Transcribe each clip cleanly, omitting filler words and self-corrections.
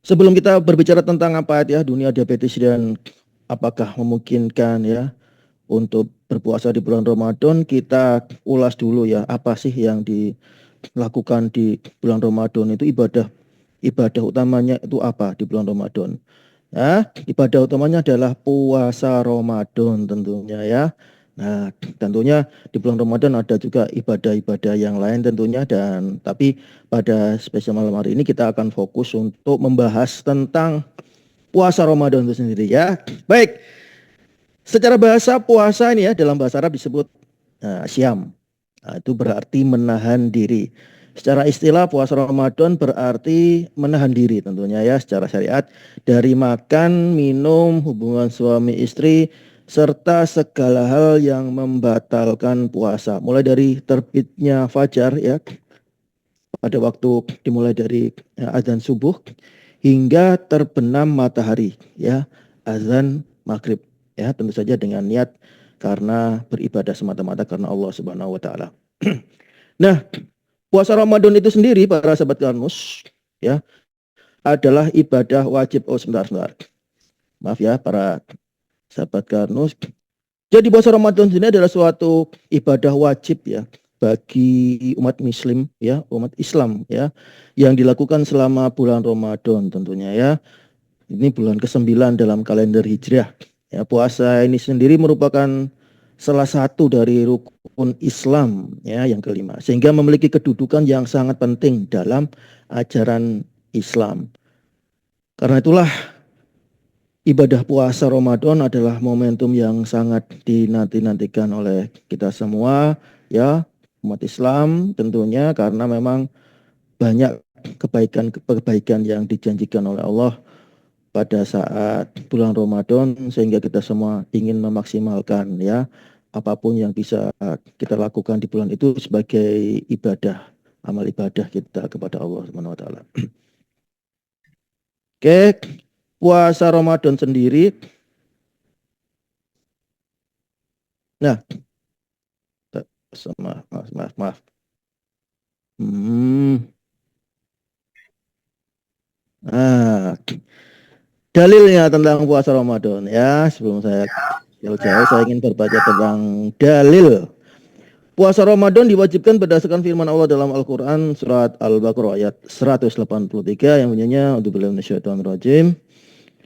Sebelum kita berbicara tentang apa ya dunia diabetes dan apakah memungkinkan ya untuk berpuasa di bulan Ramadan, kita ulas dulu ya apa sih yang dilakukan di bulan Ramadan itu ibadah utamanya itu apa di bulan Ramadan. Ya, ibadah utamanya adalah puasa Ramadan tentunya ya. Nah, tentunya di bulan Ramadan ada juga ibadah-ibadah yang lain tentunya dan tapi pada spesial malam hari ini kita akan fokus untuk membahas tentang puasa Ramadan itu sendiri ya. Baik, secara bahasa puasa ini ya dalam bahasa Arab disebut syam. Nah, itu berarti menahan diri. Secara istilah puasa Ramadan berarti menahan diri tentunya ya secara syariat dari makan, minum, hubungan suami istri serta segala hal yang membatalkan puasa. Mulai dari terbitnya fajar ya pada waktu dimulai dari azan subuh hingga terbenam matahari ya azan maghrib ya tentu saja dengan niat karena beribadah semata-mata karena Allah Subhanahu wa taala. Nah, puasa Ramadan itu sendiri para sahabat Karnus ya adalah ibadah wajib. Oh sebentar. Maaf ya para sahabat Karnus. Jadi puasa Ramadan ini adalah suatu ibadah wajib ya bagi umat muslim ya, umat Islam ya yang dilakukan selama bulan Ramadan tentunya ya. Ini bulan ke-9 dalam kalender Hijriah. Ya, puasa ini sendiri merupakan salah satu dari rukun Islam ya yang kelima sehingga memiliki kedudukan yang sangat penting dalam ajaran Islam. Karena itulah ibadah puasa Ramadan adalah momentum yang sangat dinanti-nantikan oleh kita semua ya umat Islam tentunya karena memang banyak kebaikan-kebaikan yang dijanjikan oleh Allah pada saat bulan Ramadan sehingga kita semua ingin memaksimalkan ya apapun yang bisa kita lakukan di bulan itu sebagai ibadah amal ibadah kita kepada Allah Subhanahu wa taala. Oke, puasa Ramadan sendiri. Nah, maaf. Hmm. Nah, dalilnya tentang puasa Ramadan ya. Sebelum saya jauh-jauh saya ingin berbaca tentang dalil. Puasa Ramadan diwajibkan berdasarkan firman Allah dalam Al-Quran surat Al-Baqarah ayat 183 yang bunyinya A'udzubillahi minasyaitonirrajim.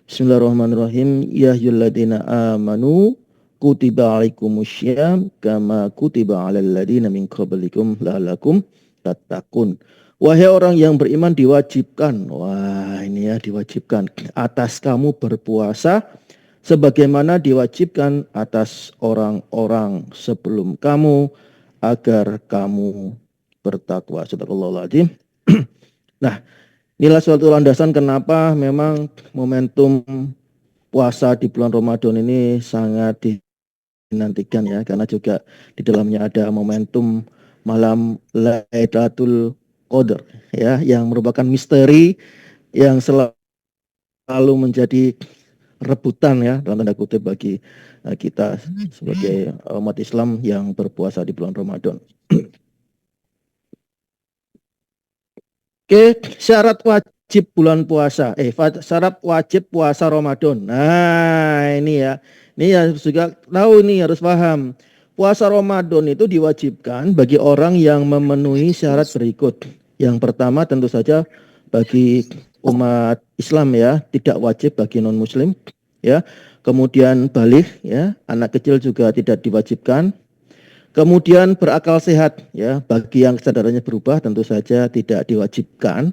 Bismillahirrahmanirrahim. Ya ayyuhalladzina amanu kutiba alaikumusyyam kama kutiba alal ladzina min qablikum la'allakum tattaqun. Wahai orang yang beriman diwajibkan. Wah, ini ya diwajibkan atas kamu berpuasa sebagaimana diwajibkan atas orang-orang sebelum kamu agar kamu bertakwa. Sadaqallahul azim. Nah, inilah suatu landasan kenapa memang momentum puasa di bulan Ramadan ini sangat dinantikan ya, karena juga di dalamnya ada momentum malam Lailatul Qadar ya, yang merupakan misteri yang selalu menjadi rebutan ya dalam tanda kutip bagi kita sebagai umat Islam yang berpuasa di bulan Ramadan. Oke, syarat wajib bulan puasa. Syarat wajib puasa Ramadan. Nah, ini ya. Ini ya juga tahu nih harus paham. Puasa Ramadan itu diwajibkan bagi orang yang memenuhi syarat berikut. Yang pertama tentu saja bagi umat Islam ya, tidak wajib bagi non muslim ya. Kemudian balik ya, anak kecil juga tidak diwajibkan. Kemudian berakal sehat ya, bagi yang kesadarannya berubah tentu saja tidak diwajibkan.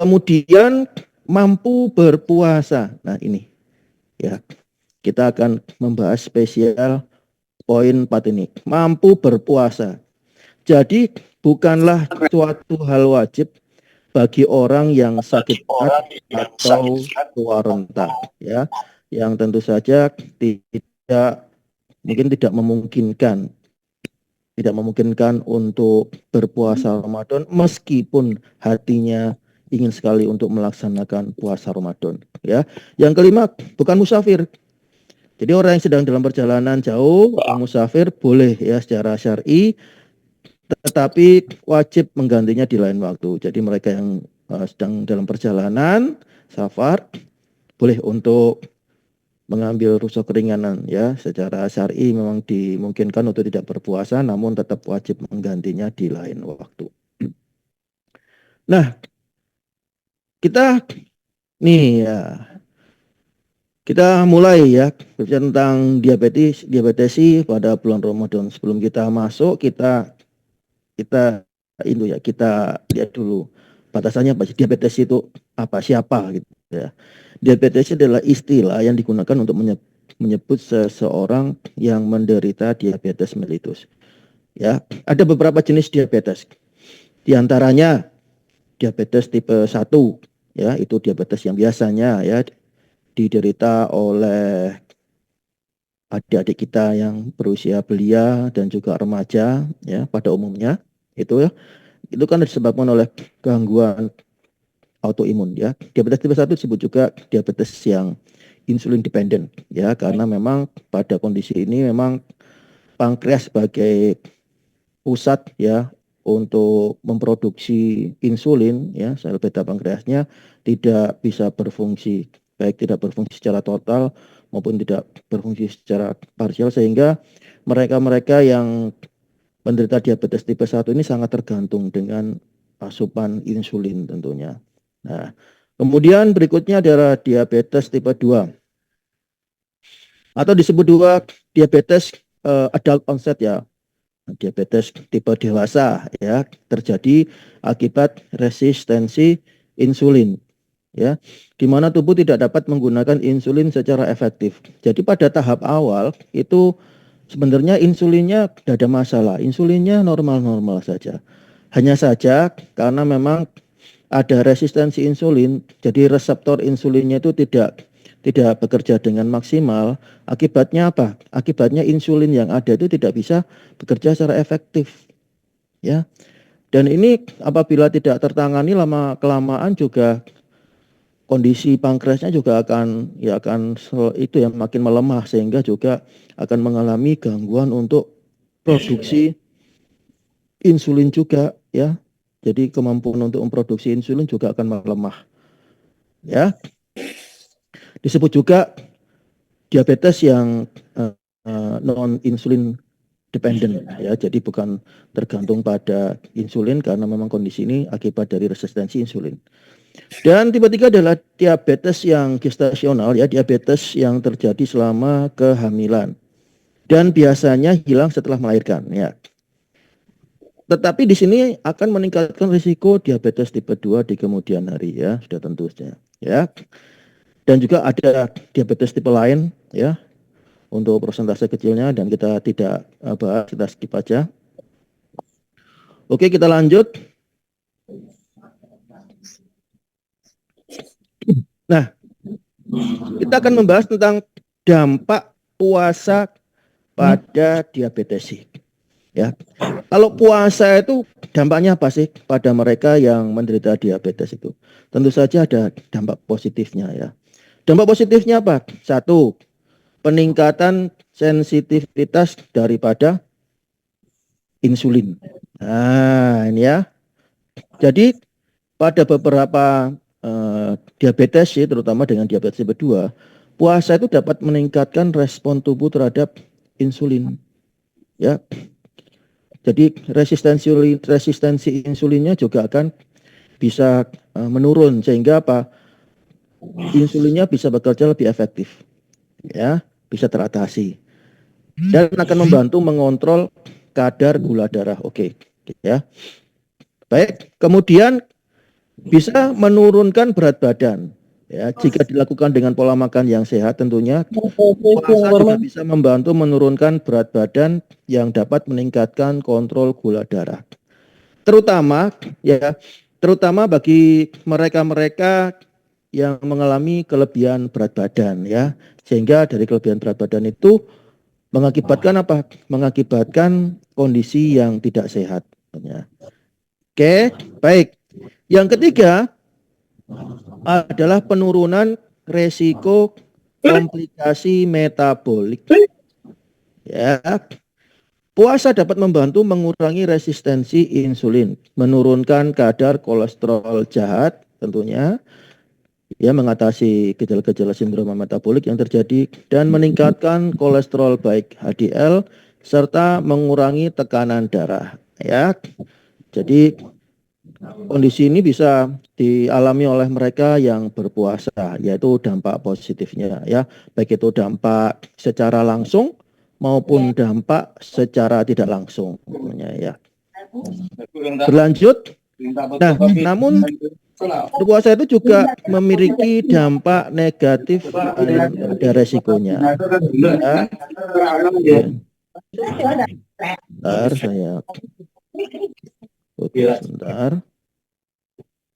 Kemudian mampu berpuasa. Nah, ini ya. Kita akan membahas spesial poin 4 ini. Mampu berpuasa. Jadi bukanlah suatu hal wajib bagi orang yang sakit atau tua renta ya, yang tentu saja tidak memungkinkan untuk berpuasa Ramadan meskipun hatinya ingin sekali untuk melaksanakan puasa Ramadan ya. Yang kelima, bukan musafir. Jadi orang yang sedang dalam perjalanan jauh, orang musafir boleh ya secara syar'i, tetapi wajib menggantinya di lain waktu. Jadi mereka yang sedang dalam perjalanan safar, boleh untuk mengambil rukhsah keringanan ya. Secara syar'i memang dimungkinkan untuk tidak berpuasa, namun tetap wajib menggantinya di lain waktu. Nah, kita nih ya, kita mulai ya berbicara tentang diabetesi pada bulan Ramadan. Sebelum kita masuk, kita kita lihat dulu batasannya apa sih diabetes itu, apa, siapa gitu ya. Diabetes adalah istilah yang digunakan untuk menyebut seseorang yang menderita diabetes mellitus. Ya, ada beberapa jenis diabetes. Di antaranya diabetes tipe 1, ya, itu diabetes yang biasanya ya diderita oleh adik-adik kita yang berusia belia dan juga remaja ya pada umumnya. Itu kan disebabkan oleh gangguan autoimun ya. Diabetes tipe 1 disebut juga diabetes yang insulin dependent ya, karena memang pada kondisi ini memang pankreas sebagai pusat ya untuk memproduksi insulin ya, sel beta pankreasnya tidak bisa berfungsi, baik tidak berfungsi secara total maupun tidak berfungsi secara parsial, sehingga mereka-mereka yang penderita diabetes tipe 1 ini sangat tergantung dengan asupan insulin tentunya. Nah, kemudian berikutnya adalah diabetes tipe 2 atau disebut juga diabetes adult onset ya. Diabetes tipe dewasa ya, terjadi akibat resistensi insulin ya, di mana tubuh tidak dapat menggunakan insulin secara efektif. Jadi pada tahap awal itu sebenarnya insulinnya tidak ada masalah, insulinnya normal-normal saja. Hanya saja karena memang ada resistensi insulin, jadi reseptor insulinnya itu tidak bekerja dengan maksimal. Akibatnya apa? Akibatnya insulin yang ada itu tidak bisa bekerja secara efektif, ya. Dan ini apabila tidak tertangani lama kelamaan juga kondisi pankreasnya juga akan itu yang makin melemah, sehingga juga akan mengalami gangguan untuk produksi insulin juga ya. Jadi kemampuan untuk memproduksi insulin juga akan melemah ya. Disebut juga diabetes yang non insulin dependent ya, jadi bukan tergantung pada insulin karena memang kondisi ini akibat dari resistensi insulin. Dan tipe 3 adalah diabetes yang gestasional ya, diabetes yang terjadi selama kehamilan dan biasanya hilang setelah melahirkan ya. Tetapi di sini akan meningkatkan risiko diabetes tipe 2 di kemudian hari ya, sudah tentunya ya. Dan juga ada diabetes tipe lain ya, untuk persentase kecilnya dan kita tidak bahas, kita skip aja. Oke, kita lanjut. Nah, kita akan membahas tentang dampak puasa pada diabetes ya. Kalau puasa itu dampaknya apa sih pada mereka yang menderita diabetes itu? Tentu saja ada dampak positifnya ya. Dampak positifnya apa? 1, peningkatan sensitivitas daripada insulin. Nah, ini ya. Jadi pada beberapa diabetes ya, terutama dengan diabetes tipe 2, puasa itu dapat meningkatkan respon tubuh terhadap insulin. Ya. Jadi resistensi insulinnya juga akan bisa menurun, sehingga apa? Insulinnya bisa bekerja lebih efektif. Ya, bisa teratasi. Dan akan membantu mengontrol kadar gula darah. Oke, ya. Baik, kemudian bisa menurunkan berat badan. Ya, jika dilakukan dengan pola makan yang sehat tentunya, puasa juga bisa membantu menurunkan berat badan yang dapat meningkatkan kontrol gula darah. Terutama bagi mereka-mereka yang mengalami kelebihan berat badan ya. Sehingga dari kelebihan berat badan itu mengakibatkan apa? Mengakibatkan kondisi yang tidak sehat. Oke, baik. Yang ketiga adalah penurunan resiko komplikasi metabolik. Ya, puasa dapat membantu mengurangi resistensi insulin, menurunkan kadar kolesterol jahat, tentunya, ya, mengatasi gejala-gejala sindroma metabolik yang terjadi dan meningkatkan kolesterol baik HDL serta mengurangi tekanan darah, ya. Jadi kondisi ini bisa dialami oleh mereka yang berpuasa, yaitu dampak positifnya, ya, baik itu dampak secara langsung maupun dampak secara tidak langsung, ya. Berlanjut, nah, namun berpuasa itu juga memiliki dampak negatif dan ada resikonya, ya. Sebentar, saya oke, sebentar.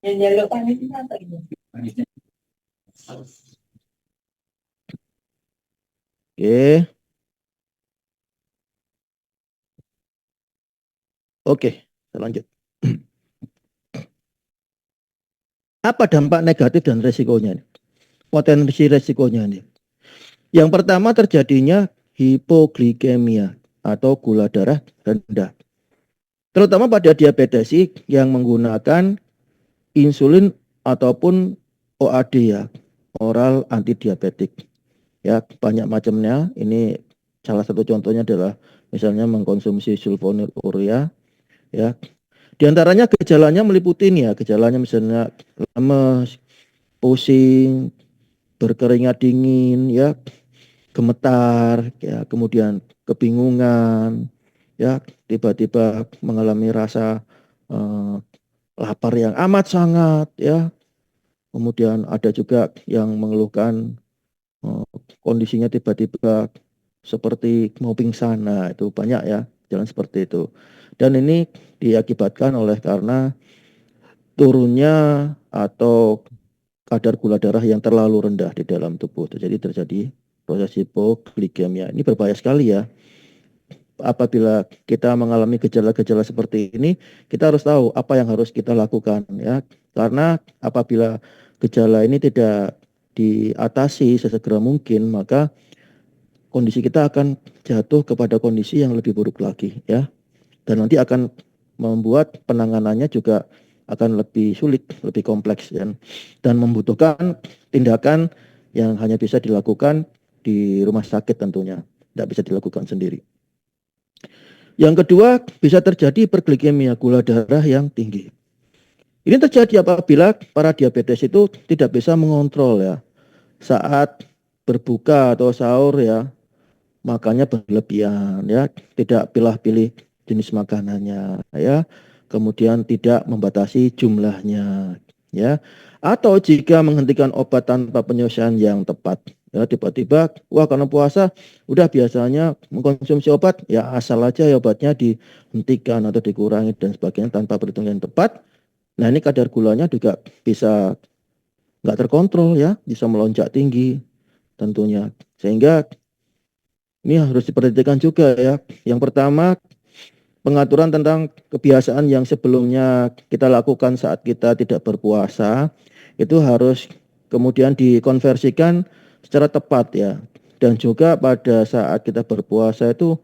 Oke. Oke, saya lanjut. Apa dampak negatif dan resikonya? Potensi resikonya nih. Yang pertama terjadinya hipoglikemia atau gula darah rendah. Terutama pada diabetes yang menggunakan insulin ataupun OAD, ya, oral antidiabetik. Ya, banyak macamnya. Ini salah satu contohnya adalah misalnya mengkonsumsi sulfonylurea, ya. Di antaranya gejalanya meliputi ini, ya, gejalanya misalnya lemes, pusing, berkeringat dingin, ya, gemetar, ya, kemudian kebingungan, ya, tiba-tiba mengalami rasa lapar yang amat sangat, ya. Kemudian ada juga yang mengeluhkan kondisinya tiba-tiba seperti mau pingsan. Nah, itu banyak, ya, jalan seperti itu. Dan ini diakibatkan oleh karena turunnya atau kadar gula darah yang terlalu rendah di dalam tubuh. Jadi terjadi proses hipoglikemia. Ini berbahaya sekali, ya. Apabila kita mengalami gejala-gejala seperti ini, kita harus tahu apa yang harus kita lakukan, ya. Karena apabila gejala ini tidak diatasi sesegera mungkin, maka kondisi kita akan jatuh kepada kondisi yang lebih buruk lagi, ya. Dan nanti akan membuat penanganannya juga akan lebih sulit, lebih kompleks, dan membutuhkan tindakan yang hanya bisa dilakukan di rumah sakit tentunya, tidak bisa dilakukan sendiri. Yang kedua, bisa terjadi hiperglikemia, gula darah yang tinggi. Ini terjadi apabila para diabetes itu tidak bisa mengontrol, ya, saat berbuka atau sahur, ya, makannya berlebihan, ya, tidak pilih-pilih jenis makanannya, ya, kemudian tidak membatasi jumlahnya, ya, atau jika menghentikan obat tanpa penyelesaian yang tepat, ya, tiba-tiba, wah, karena puasa udah biasanya mengkonsumsi obat, ya, asal aja ya obatnya dihentikan atau dikurangi dan sebagainya tanpa perhitungan yang tepat. Nah, ini kadar gulanya juga bisa nggak terkontrol, ya, bisa melonjak tinggi tentunya, sehingga ini harus diperhatikan juga, ya. Yang pertama, pengaturan tentang kebiasaan yang sebelumnya kita lakukan saat kita tidak berpuasa itu harus kemudian dikonversikan secara tepat, ya. Dan juga pada saat kita berpuasa itu,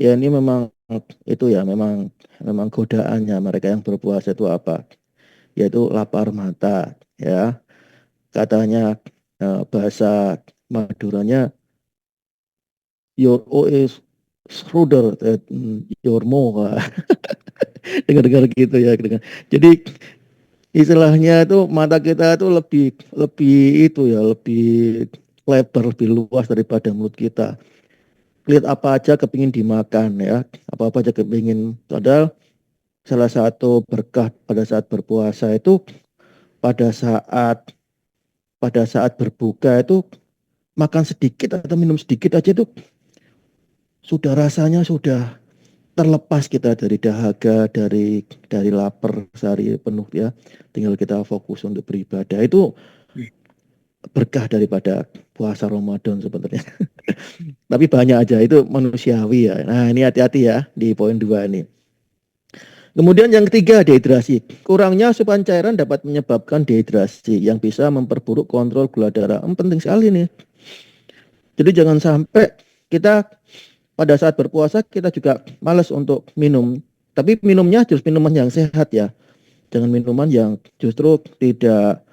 ya, ini memang itu, ya, memang godaannya mereka yang berpuasa itu apa? Yaitu lapar mata, ya. Katanya bahasa Maduranya your OS Schroeder, your mo, dengar-dengar gitu, ya. Jadi istilahnya itu mata kita itu lebih lebih itu, ya, lebih lebar, lebih luas daripada mulut kita. Lihat apa aja kepingin dimakan, ya, apa-apa aja kepingin. Padahal salah satu berkah pada saat berpuasa itu pada saat berbuka itu makan sedikit atau minum sedikit aja itu sudah rasanya sudah terlepas kita dari dahaga, dari lapar sehari penuh, ya. Tinggal kita fokus untuk beribadah. Itu berkah daripada puasa Ramadan sebenarnya. Tapi banyak aja itu manusiawi, ya. Nah, ini hati-hati, ya, di poin 2 ini. Kemudian yang ketiga, dehidrasi. Kurangnya asupan cairan dapat menyebabkan dehidrasi yang bisa memperburuk kontrol gula darah. Penting sekali nih. Jadi jangan sampai kita pada saat berpuasa kita juga malas untuk minum. Tapi minumnya harus minuman yang sehat, ya. Jangan minuman yang justru tidak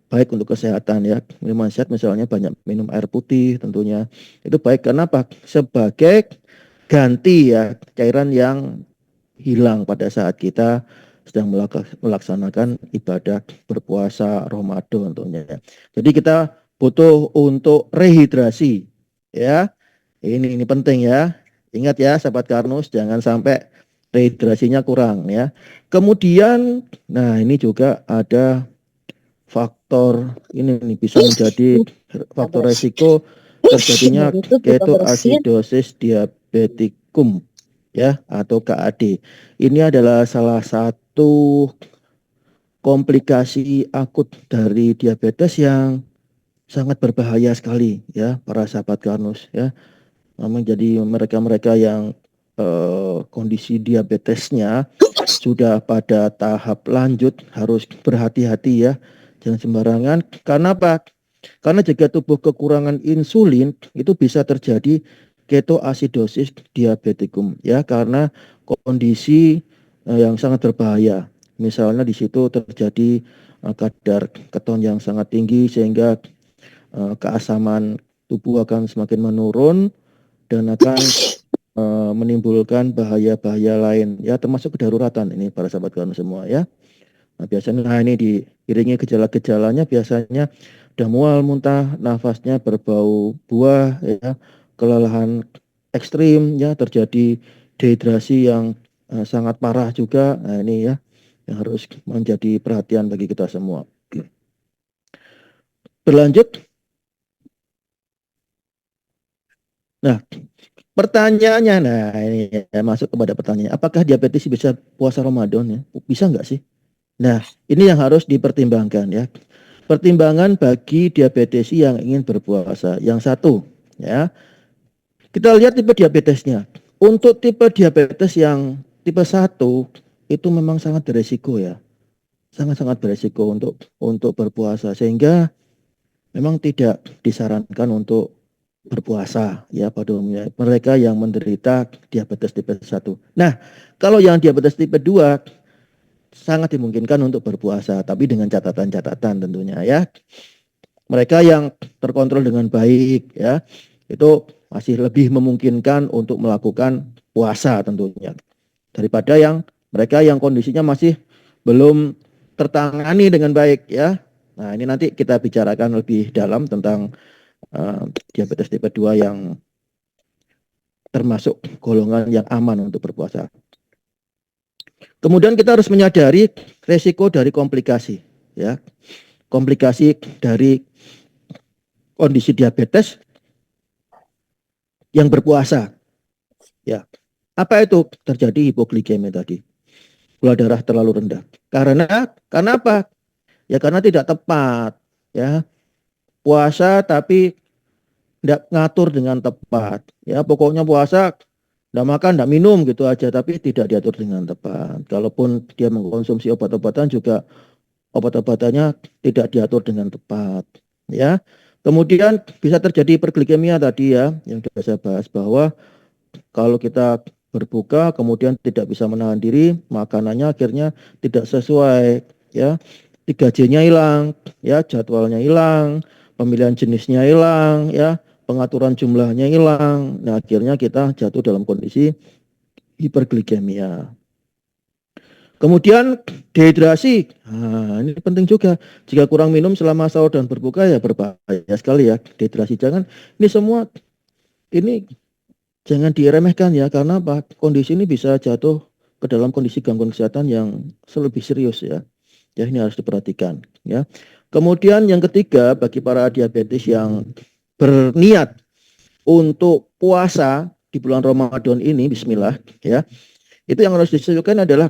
baik untuk kesehatan ya. Minuman sehat misalnya banyak minum air putih tentunya. Itu baik karena apa? Sebagai ganti ya cairan yang hilang pada saat kita sedang melaksanakan ibadah berpuasa Ramadan tentunya. Jadi kita butuh untuk rehidrasi ya. Ini penting ya. Ingat ya sahabat Karnus, jangan sampai rehidrasinya kurang ya. Kemudian nah ini juga ada faktor ini nih bisa menjadi faktor resiko terjadinya ketoasidosis diabetikum ya atau KAD. Ini adalah salah satu komplikasi akut dari diabetes yang sangat berbahaya sekali ya para sahabat Karnus ya. Memang jadi mereka-mereka yang kondisi diabetesnya sudah pada tahap lanjut harus berhati-hati ya. Jangan sembarangan. Karena apa? Karena jika tubuh kekurangan insulin itu bisa terjadi ketoasidosis diabetikum ya karena kondisi yang sangat berbahaya. Misalnya di situ terjadi kadar keton yang sangat tinggi sehingga keasaman tubuh akan semakin menurun dan akan menimbulkan bahaya-bahaya lain ya termasuk kedaruratan ini para sahabat kawan semua ya. Nah, biasanya ini diiringi gejala-gejalanya biasanya udah mual, muntah, nafasnya berbau buah ya, kelelahan ekstrim ya, terjadi dehidrasi yang sangat parah juga. Nah, ini ya yang harus menjadi perhatian bagi kita semua. Berlanjut. Nah, pertanyaannya, nah ini ya, masuk kepada pertanyaan, apakah diabetes bisa puasa Ramadan ya? Bisa nggak sih? Nah, ini yang harus dipertimbangkan ya. Pertimbangan bagi diabetes yang ingin berpuasa. Yang satu, ya, kita lihat tipe diabetesnya. Untuk tipe diabetes yang tipe satu itu memang sangat beresiko ya. Sangat-sangat beresiko untuk berpuasa sehingga memang tidak disarankan untuk berpuasa ya pada umumnya mereka yang menderita diabetes tipe satu. Nah, kalau yang diabetes tipe 2 sangat dimungkinkan untuk berpuasa tapi dengan catatan-catatan tentunya ya. Mereka yang terkontrol dengan baik ya, itu masih lebih memungkinkan untuk melakukan puasa tentunya daripada yang mereka yang kondisinya masih belum tertangani dengan baik ya. Nah, ini nanti kita bicarakan lebih dalam tentang diabetes tipe 2 yang termasuk golongan yang aman untuk berpuasa. Kemudian kita harus menyadari resiko dari komplikasi ya. Komplikasi dari kondisi diabetes yang berpuasa ya. Apa itu? Terjadi hipoglikemia tadi. Gula darah terlalu rendah. Karena apa? Ya karena tidak tepat ya. Puasa tapi tidak ngatur dengan tepat. Ya pokoknya puasa tidak makan, tidak minum gitu aja, tapi tidak diatur dengan tepat. Kalaupun dia mengkonsumsi obat-obatan juga obat-obatannya tidak diatur dengan tepat. Ya. Kemudian bisa terjadi hiperglikemia tadi ya, yang sudah saya bahas bahwa kalau kita berbuka kemudian tidak bisa menahan diri, makanannya akhirnya tidak sesuai ya. 3J-nya hilang, ya, jadwalnya hilang, pemilihan jenisnya hilang, ya, pengaturan jumlahnya hilang. Nah, akhirnya kita jatuh dalam kondisi hiperglikemia. Kemudian dehidrasi. Nah, ini penting juga. Jika kurang minum selama sahur dan berbuka ya berbahaya sekali ya. Dehidrasi jangan ini semua ini jangan diremehkan ya karena apa? Kondisi ini bisa jatuh ke dalam kondisi gangguan kesehatan yang lebih serius ya. Ya ini harus diperhatikan ya. Kemudian yang ketiga bagi para diabetes yang berniat untuk puasa di bulan Ramadan ini bismillah ya. Itu yang harus disesuaikan adalah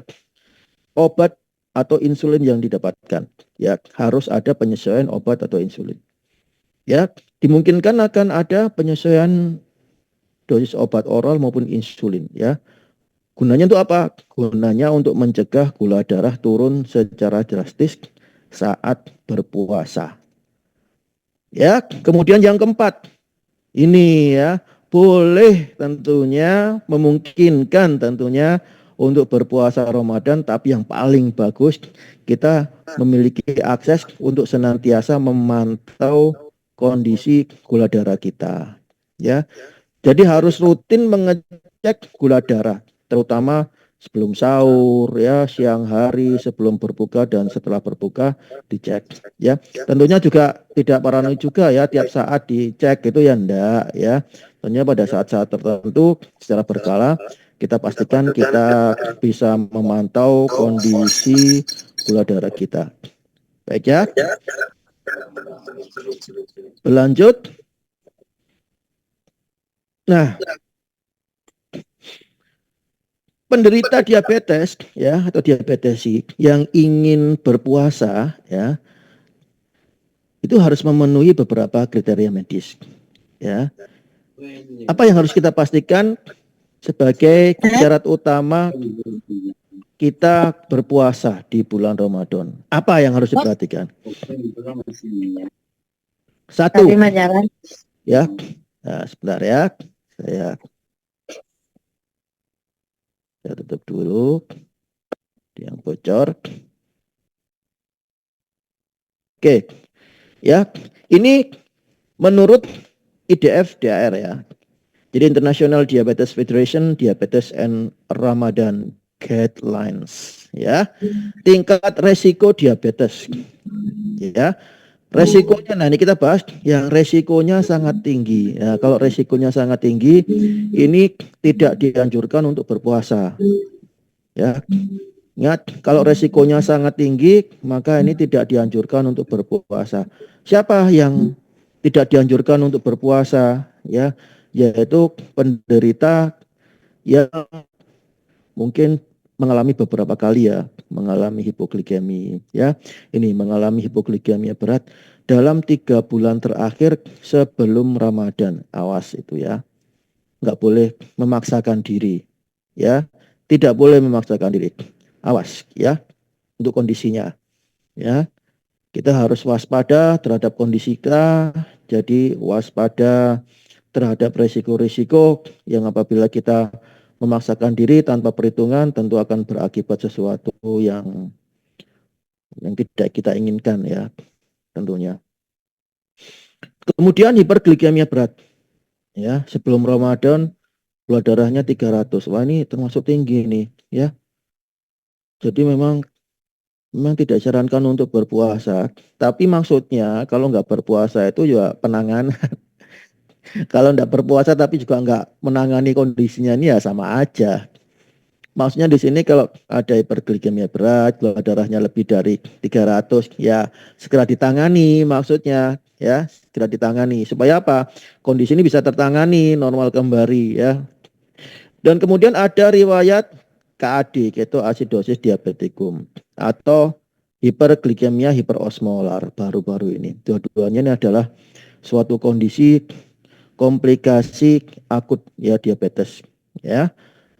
obat atau insulin yang didapatkan ya. Harus ada penyesuaian obat atau insulin. Ya, dimungkinkan akan ada penyesuaian dosis obat oral maupun insulin ya. Gunanya untuk apa? Gunanya untuk mencegah gula darah turun secara drastis saat berpuasa. Ya, kemudian yang keempat, ini ya, boleh tentunya memungkinkan tentunya untuk berpuasa Ramadan, tapi yang paling bagus kita memiliki akses untuk senantiasa memantau kondisi gula darah kita, ya. Jadi harus rutin mengecek gula darah, terutama sebelum sahur, ya, siang hari, sebelum berbuka dan setelah berbuka dicek, ya. Tentunya juga tidak paranoid juga ya, tiap saat dicek itu ya enggak, ya. Tentunya pada saat-saat tertentu secara berkala kita pastikan kita bisa memantau kondisi gula darah kita. Baik ya. Berlanjut. Nah, penderita diabetes ya atau diabetesi yang ingin berpuasa ya itu harus memenuhi beberapa kriteria medis ya. Apa yang harus kita pastikan sebagai syarat utama kita berpuasa di bulan Ramadan? Apa yang harus diperhatikan? Satu ya. Nah, sebentar ya. Saya tutup dulu yang bocor. Oke. Ya, ini menurut IDF DAR ya. Jadi International Diabetes Federation Diabetes and Ramadan Guidelines ya. Tingkat resiko diabetes. Ya. Resikonya, nah ini kita bahas yang resikonya sangat tinggi. Ya, kalau resikonya sangat tinggi, ini tidak dianjurkan untuk berpuasa. Ya, ingat kalau resikonya sangat tinggi, maka ini tidak dianjurkan untuk berpuasa. Siapa yang tidak dianjurkan untuk berpuasa? Ya, yaitu penderita yang mungkin mengalami beberapa kali ya, mengalami hipoglikemi ya. Ini mengalami hipoglikemia berat dalam 3 bulan terakhir sebelum Ramadan. Awas itu ya. Nggak boleh memaksakan diri ya. Tidak boleh memaksakan diri. Awas ya untuk kondisinya ya. Kita harus waspada terhadap kondisi kita. Jadi waspada terhadap risiko-risiko yang apabila kita memaksakan diri tanpa perhitungan tentu akan berakibat sesuatu yang tidak kita inginkan ya tentunya. Kemudian hiperglikemia berat ya, sebelum Ramadan gula darahnya 300. Wah, ini termasuk tinggi nih ya. Jadi memang tidak disarankan untuk berpuasa, tapi maksudnya kalau nggak berpuasa itu ya penanganan. Kalau nggak berpuasa tapi juga nggak menangani kondisinya ini ya sama aja. Maksudnya di sini kalau ada hiperglikemia berat, gula darahnya lebih dari 300, ya segera ditangani maksudnya, ya segera ditangani. Supaya apa? Kondisi ini bisa tertangani, normal kembali ya. Dan kemudian ada riwayat KAD, ketoasidosis diabeticum, atau hiperglikemia hiperosmolar baru-baru ini. Dua-duanya ini adalah suatu kondisi komplikasi akut ya diabetes ya.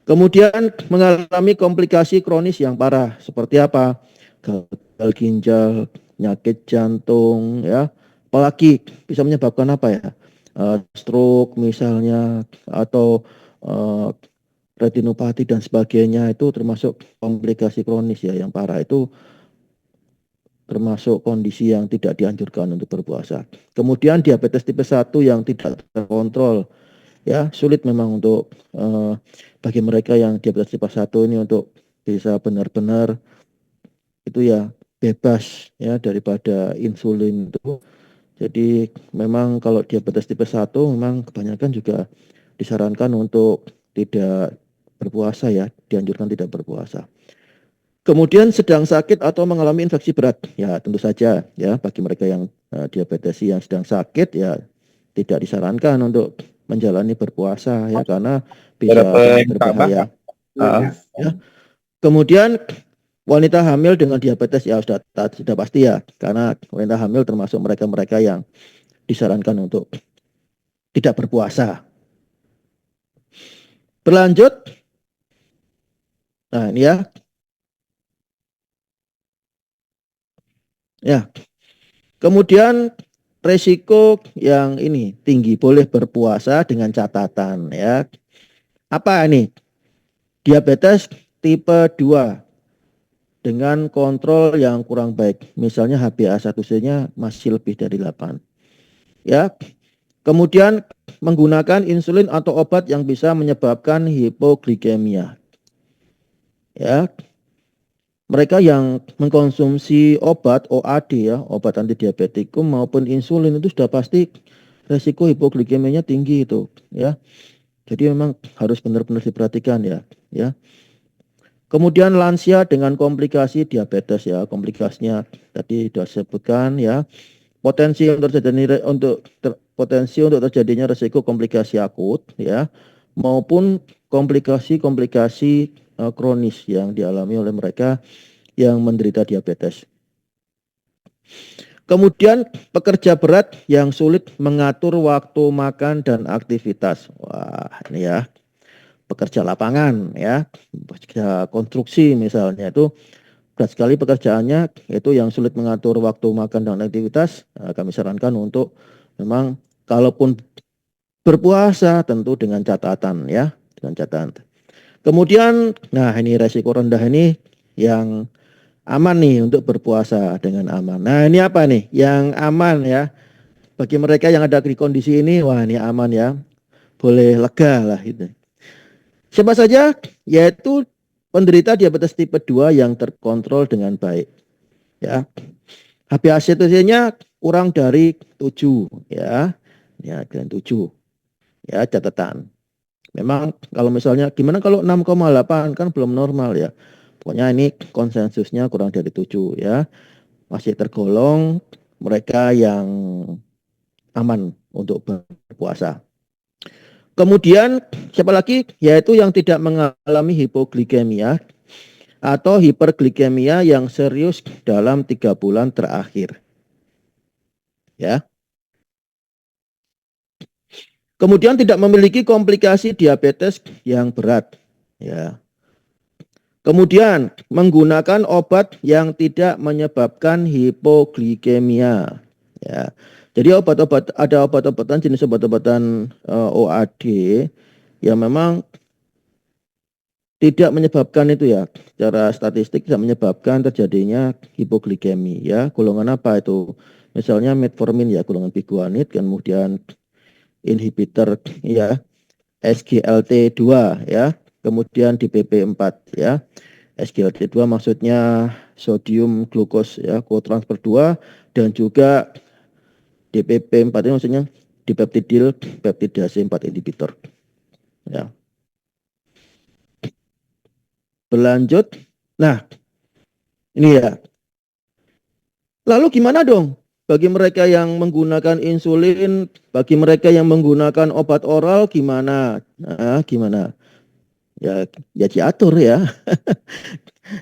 Kemudian mengalami komplikasi kronis yang parah seperti apa? Gagal ginjal, penyakit jantung ya. Apalagi bisa menyebabkan apa ya? Stroke misalnya atau retinopati dan sebagainya itu termasuk komplikasi kronis ya yang parah itu termasuk kondisi yang tidak dianjurkan untuk berpuasa. Kemudian diabetes tipe 1 yang tidak terkontrol ya sulit memang untuk bagi mereka yang diabetes tipe 1 ini untuk bisa benar-benar itu ya bebas ya daripada insulin itu. Jadi memang kalau diabetes tipe 1 memang kebanyakan juga disarankan untuk tidak berpuasa ya, dianjurkan tidak berpuasa. Kemudian sedang sakit atau mengalami infeksi berat, ya tentu saja ya bagi mereka yang diabetes yang sedang sakit ya tidak disarankan untuk menjalani berpuasa ya karena bisa berbahaya. Ya. Kemudian wanita hamil dengan diabetes ya sudah pasti ya karena wanita hamil termasuk mereka-mereka yang disarankan untuk tidak berpuasa. Berlanjut. Nah, ini ya. Ya. Kemudian resiko yang ini tinggi boleh berpuasa dengan catatan ya. Apa ini? Diabetes tipe 2 dengan kontrol yang kurang baik, misalnya HbA1c-nya masih lebih dari 8. Ya. Kemudian menggunakan insulin atau obat yang bisa menyebabkan hipoglikemia. Ya. Mereka yang mengkonsumsi obat OAD ya, obat antidiabetikum maupun insulin itu sudah pasti resiko hipoglikemianya tinggi itu, ya. Jadi memang harus benar-benar diperhatikan ya, ya. Kemudian lansia dengan komplikasi diabetes ya, komplikasinya tadi sudah sebutkan ya. Potensi untuk terjadinya resiko komplikasi akut ya, maupun komplikasi kronis yang dialami oleh mereka yang menderita diabetes. Kemudian pekerja berat yang sulit mengatur waktu makan dan aktivitas. Wah, ini ya. Pekerja lapangan ya, pekerja konstruksi misalnya itu berat sekali pekerjaannya, itu yang sulit mengatur waktu makan dan aktivitas. Kami sarankan untuk memang kalaupun berpuasa tentu dengan catatan ya, dengan catatan. Kemudian, nah ini resiko rendah ini yang aman nih untuk berpuasa dengan aman. Nah ini apa nih yang aman ya, bagi mereka yang ada di kondisi ini, wah ini aman ya, boleh lega lah itu. Siapa saja? Yaitu penderita diabetes tipe 2 yang terkontrol dengan baik. Ya. HbA1c-nya kurang dari 7 ya. Ya, dengan 7. Ya, catatan. Memang kalau misalnya gimana kalau 6,8 kan belum normal ya. Pokoknya ini konsensusnya kurang dari 7 ya. Masih tergolong mereka yang aman untuk berpuasa. Kemudian siapa lagi? Yaitu yang tidak mengalami hipoglikemia atau hiperglikemia yang serius dalam 3 bulan terakhir. Ya. Kemudian tidak memiliki komplikasi diabetes yang berat. Ya. Kemudian menggunakan obat yang tidak menyebabkan hipoglikemia. Ya. Jadi ada obat-obatan jenis obat-obatan OAD yang memang tidak menyebabkan itu ya, secara statistik tidak menyebabkan terjadinya hipoglikemi ya. Golongan apa itu? Misalnya metformin ya, golongan biguanid, kemudian inhibitor ya, SGLT2 ya, kemudian DPP4 ya. SGLT2 maksudnya sodium glukos ya, kotransfer 2, dan juga DPP4 ini maksudnya dipeptidil peptidase 4 inhibitor ya. Berlanjut. Nah, ini ya. Lalu gimana dong bagi mereka yang menggunakan insulin, bagi mereka yang menggunakan obat oral gimana? Nah, gimana? Ya, ya diatur ya.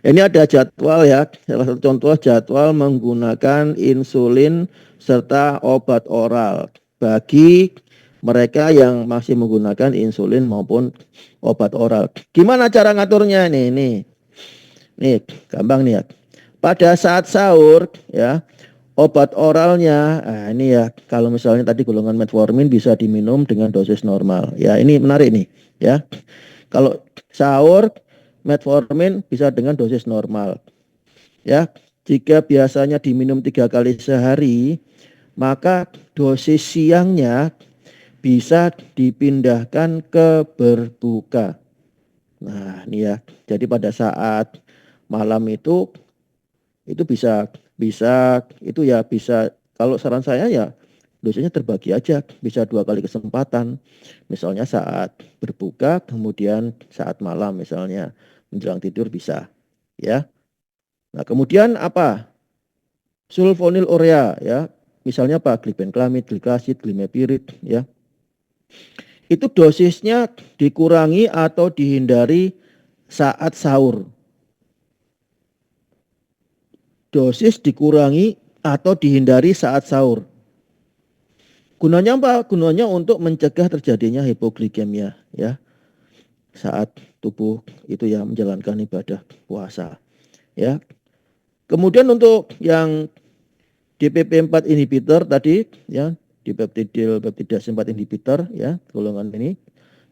Ini ada jadwal ya. Salah satu contoh jadwal menggunakan insulin serta obat oral bagi mereka yang masih menggunakan insulin maupun obat oral. Gimana cara ngaturnya nih? Nih, gampang nih ya. Pada saat sahur ya, obat oralnya, nah ini ya, kalau misalnya tadi golongan metformin bisa diminum dengan dosis normal. Ya, ini menarik nih ya. Kalau sahur metformin bisa dengan dosis normal. Ya, jika biasanya diminum 3 kali sehari, maka dosis siangnya bisa dipindahkan ke berbuka. Nah, ini ya. Jadi pada saat malam itu bisa itu ya bisa, kalau saran saya ya dosanya terbagi aja, bisa 2 kali kesempatan. Misalnya saat berbuka, kemudian saat malam misalnya menjelang tidur bisa ya. Nah, kemudian apa? Sulfonylurea ya. Misalnya apa? Glibenclamid, glikasid, glimepirid ya. Itu dosisnya dikurangi atau dihindari saat sahur. Dosis dikurangi atau dihindari saat sahur. Gunanya apa? Gunanya untuk mencegah terjadinya hipoglikemia ya. Saat tubuh itu ya menjalankan ibadah puasa ya. Kemudian untuk yang DPP4 inhibitor tadi ya, dipeptidil peptidase 4 inhibitor ya, golongan ini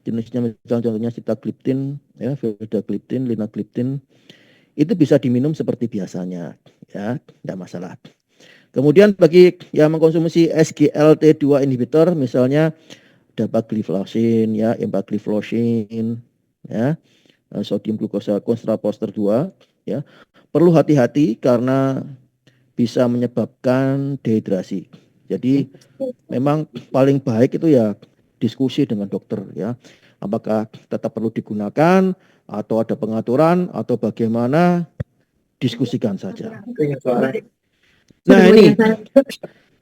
jenisnya misalnya contohnya sitagliptin, ya, vildagliptin, linagliptin, itu bisa diminum seperti biasanya, ya, tidak masalah. Kemudian bagi yang mengkonsumsi SGLT2 inhibitor, misalnya dapagliflozin, ya, empagliflozin, ya, sodium glukosa kontraposter 2, ya, perlu hati-hati karena bisa menyebabkan dehidrasi. Jadi memang paling baik itu ya diskusi dengan dokter, ya. Apakah tetap perlu digunakan atau ada pengaturan atau bagaimana, diskusikan saja. Nah, ini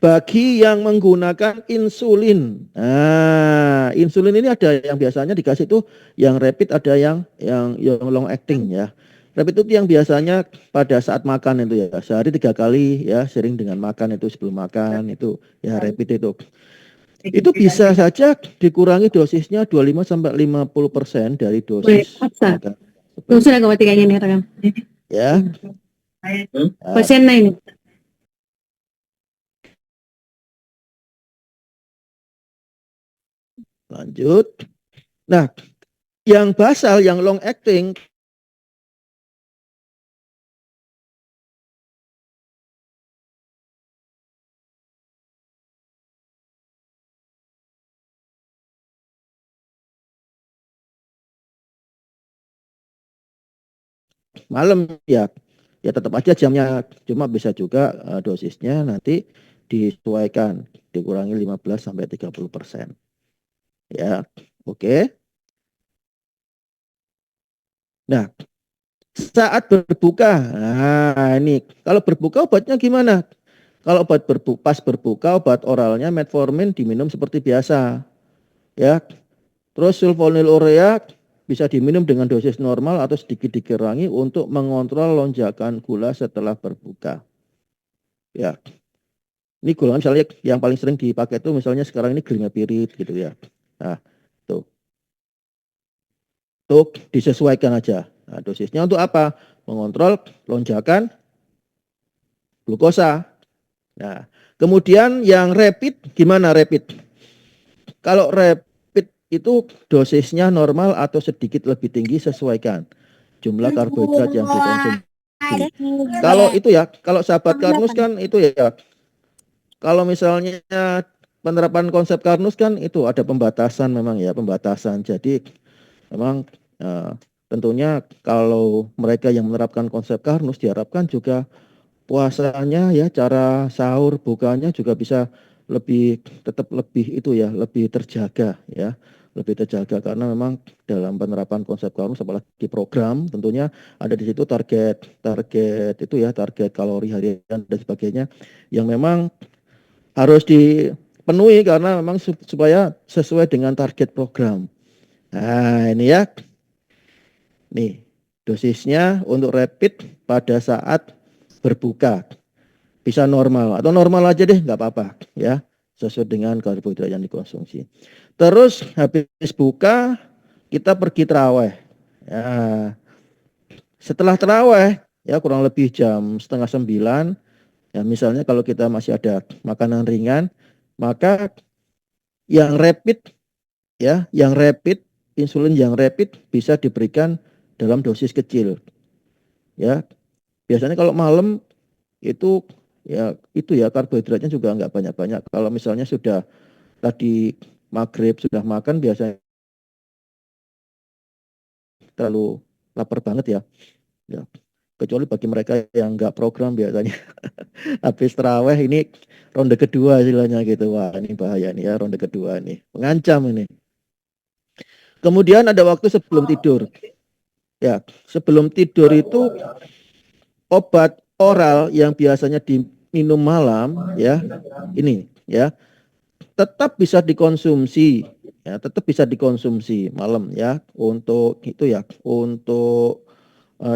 bagi yang menggunakan insulin. Nah, insulin ini ada yang biasanya dikasih itu yang rapid, ada yang long acting, ya. Rapid itu yang biasanya pada saat makan itu, ya, sehari 3 kali, ya, sering dengan makan itu, sebelum makan itu, ya, rapid itu. Itu bisa saja dikurangi dosisnya 25 sampai 50% dari dosis makan. Sudah kau kayaknya nih rekam. Ya. Pasien ini. Lanjut. Nah, yang basal, yang long acting, malam, ya, ya tetap aja jamnya, cuma bisa juga dosisnya nanti disesuaikan, dikurangi 15 sampai 30%. Ya, oke. Nah, saat berbuka, nah ini kalau berbuka obatnya gimana? Kalau pas berbuka, obat oralnya metformin diminum seperti biasa, ya. Terus sulfonylurea bisa diminum dengan dosis normal atau sedikit dikurangi untuk mengontrol lonjakan gula setelah berbuka. Ya, ini gula misalnya yang paling sering dipakai itu misalnya sekarang ini glimepiride gitu, ya. Nah, tuh disesuaikan aja. Nah, dosisnya untuk apa? Mengontrol lonjakan glukosa. Nah, kemudian yang rapid gimana rapid? Kalau rapid itu dosisnya normal atau sedikit lebih tinggi, sesuaikan jumlah karbohidrat yang dikonsumsi. Kalau itu, ya, kalau sahabat Karnus kan itu, ya, kalau misalnya penerapan konsep Karnus kan itu ada pembatasan, memang, ya, pembatasan. Jadi memang tentunya kalau mereka yang menerapkan konsep Karnus diharapkan juga puasanya, ya, cara sahur bukanya juga bisa tetap lebih itu, ya, lebih terjaga, ya, lebih terjaga karena memang dalam penerapan konsep Karnus apalagi program tentunya ada di situ target itu, ya, target kalori harian dan sebagainya yang memang harus dipenuhi karena memang supaya sesuai dengan target program. Nah, ini, ya. Nih, dosisnya untuk rapid pada saat berbuka. Bisa normal atau normal aja deh, nggak apa-apa, ya, sesuai dengan karbohidrat yang dikonsumsi. Terus habis buka kita pergi terawih, ya. Setelah terawih, ya, kurang lebih jam setengah 9, ya, misalnya kalau kita masih ada makanan ringan, maka yang rapid, ya, insulin yang rapid bisa diberikan dalam dosis kecil, ya. Biasanya kalau malam itu, ya, itu, ya, karbohidratnya juga nggak banyak-banyak. Kalau misalnya sudah tadi maghrib sudah makan, biasanya terlalu lapar banget, ya, ya. Kecuali bagi mereka yang nggak program biasanya habis terawih ini ronde kedua istilahnya gitu. Wah, ini bahaya nih, ya, ronde kedua nih, mengancam ini. Kemudian ada waktu sebelum tidur, ya. Sebelum tidur itu obat oral yang biasanya diminum malam, ya, ini, ya, tetap bisa dikonsumsi, ya, tetap bisa dikonsumsi malam, ya, untuk itu, ya, untuk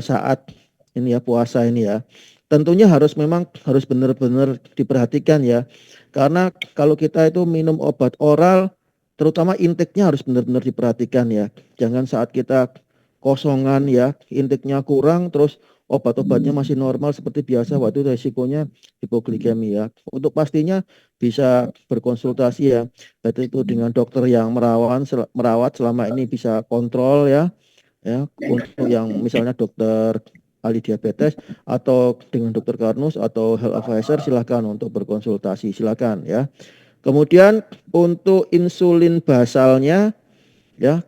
saat ini, ya, puasa ini, ya. Tentunya memang harus benar-benar diperhatikan, ya, karena kalau kita itu minum obat oral terutama intake-nya harus benar-benar diperhatikan, ya. Jangan saat kita kosongan, ya, intake-nya kurang terus obat-obatnya masih normal seperti biasa, waktu itu resikonya hipoglikemi ya. Untuk pastinya bisa berkonsultasi ya, baik itu dengan dokter yang merawat selama ini bisa kontrol ya. Untuk yang misalnya dokter ahli diabetes atau dengan dokter Karnus atau health advisor, silakan untuk berkonsultasi, silakan ya. Kemudian untuk insulin basalnya ya,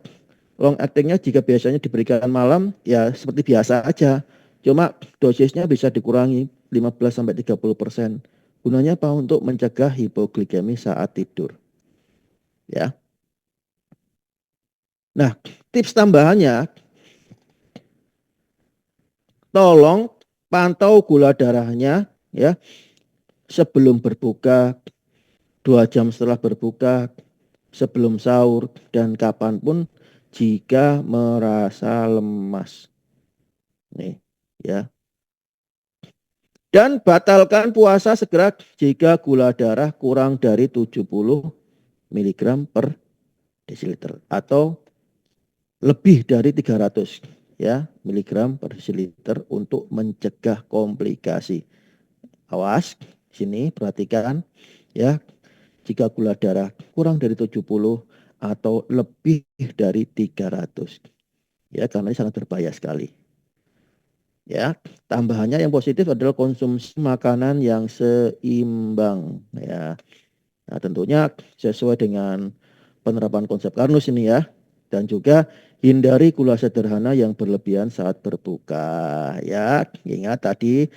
long actingnya jika biasanya diberikan malam ya seperti biasa aja. Cuma dosisnya bisa dikurangi 15-30%. Gunanya apa? Untuk mencegah hipoglikemi saat tidur. Ya. Nah, tips tambahannya, tolong pantau gula darahnya ya sebelum berbuka, 2 jam setelah berbuka, sebelum sahur, dan kapanpun jika merasa lemas. Nih, ya. Dan batalkan puasa segera jika gula darah kurang dari 70 mg per desiliter atau lebih dari 300 ya miligram per desiliter untuk mencegah komplikasi. Awas, sini perhatikan ya, jika gula darah kurang dari 70 atau lebih dari 300. Ya, karena ini sangat berbahaya sekali. Ya, tambahannya yang positif adalah konsumsi makanan yang seimbang ya. Nah, tentunya sesuai dengan penerapan konsep Karnus ini ya. Dan juga hindari gula sederhana yang berlebihan saat berbuka ya. Ingat tadi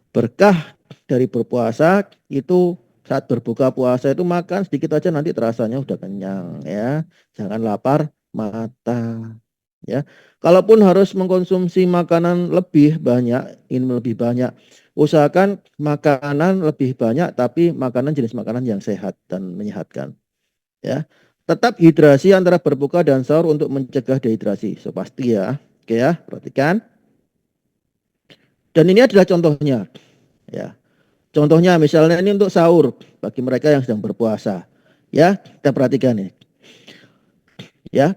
berkah dari berpuasa itu saat berbuka puasa itu makan sedikit aja nanti terasanya udah kenyang ya. Jangan lapar mata ya. Kalaupun harus mengkonsumsi makanan lebih banyak, ingin lebih banyak, usahakan makanan lebih banyak tapi makanan jenis makanan yang sehat dan menyehatkan ya. Tetap hidrasi antara berbuka dan sahur untuk mencegah dehidrasi. So pasti ya. Oke ya, perhatikan. Dan ini adalah contohnya ya. Contohnya misalnya ini untuk sahur bagi mereka yang sedang berpuasa. Ya, kita perhatikan nih. Ya,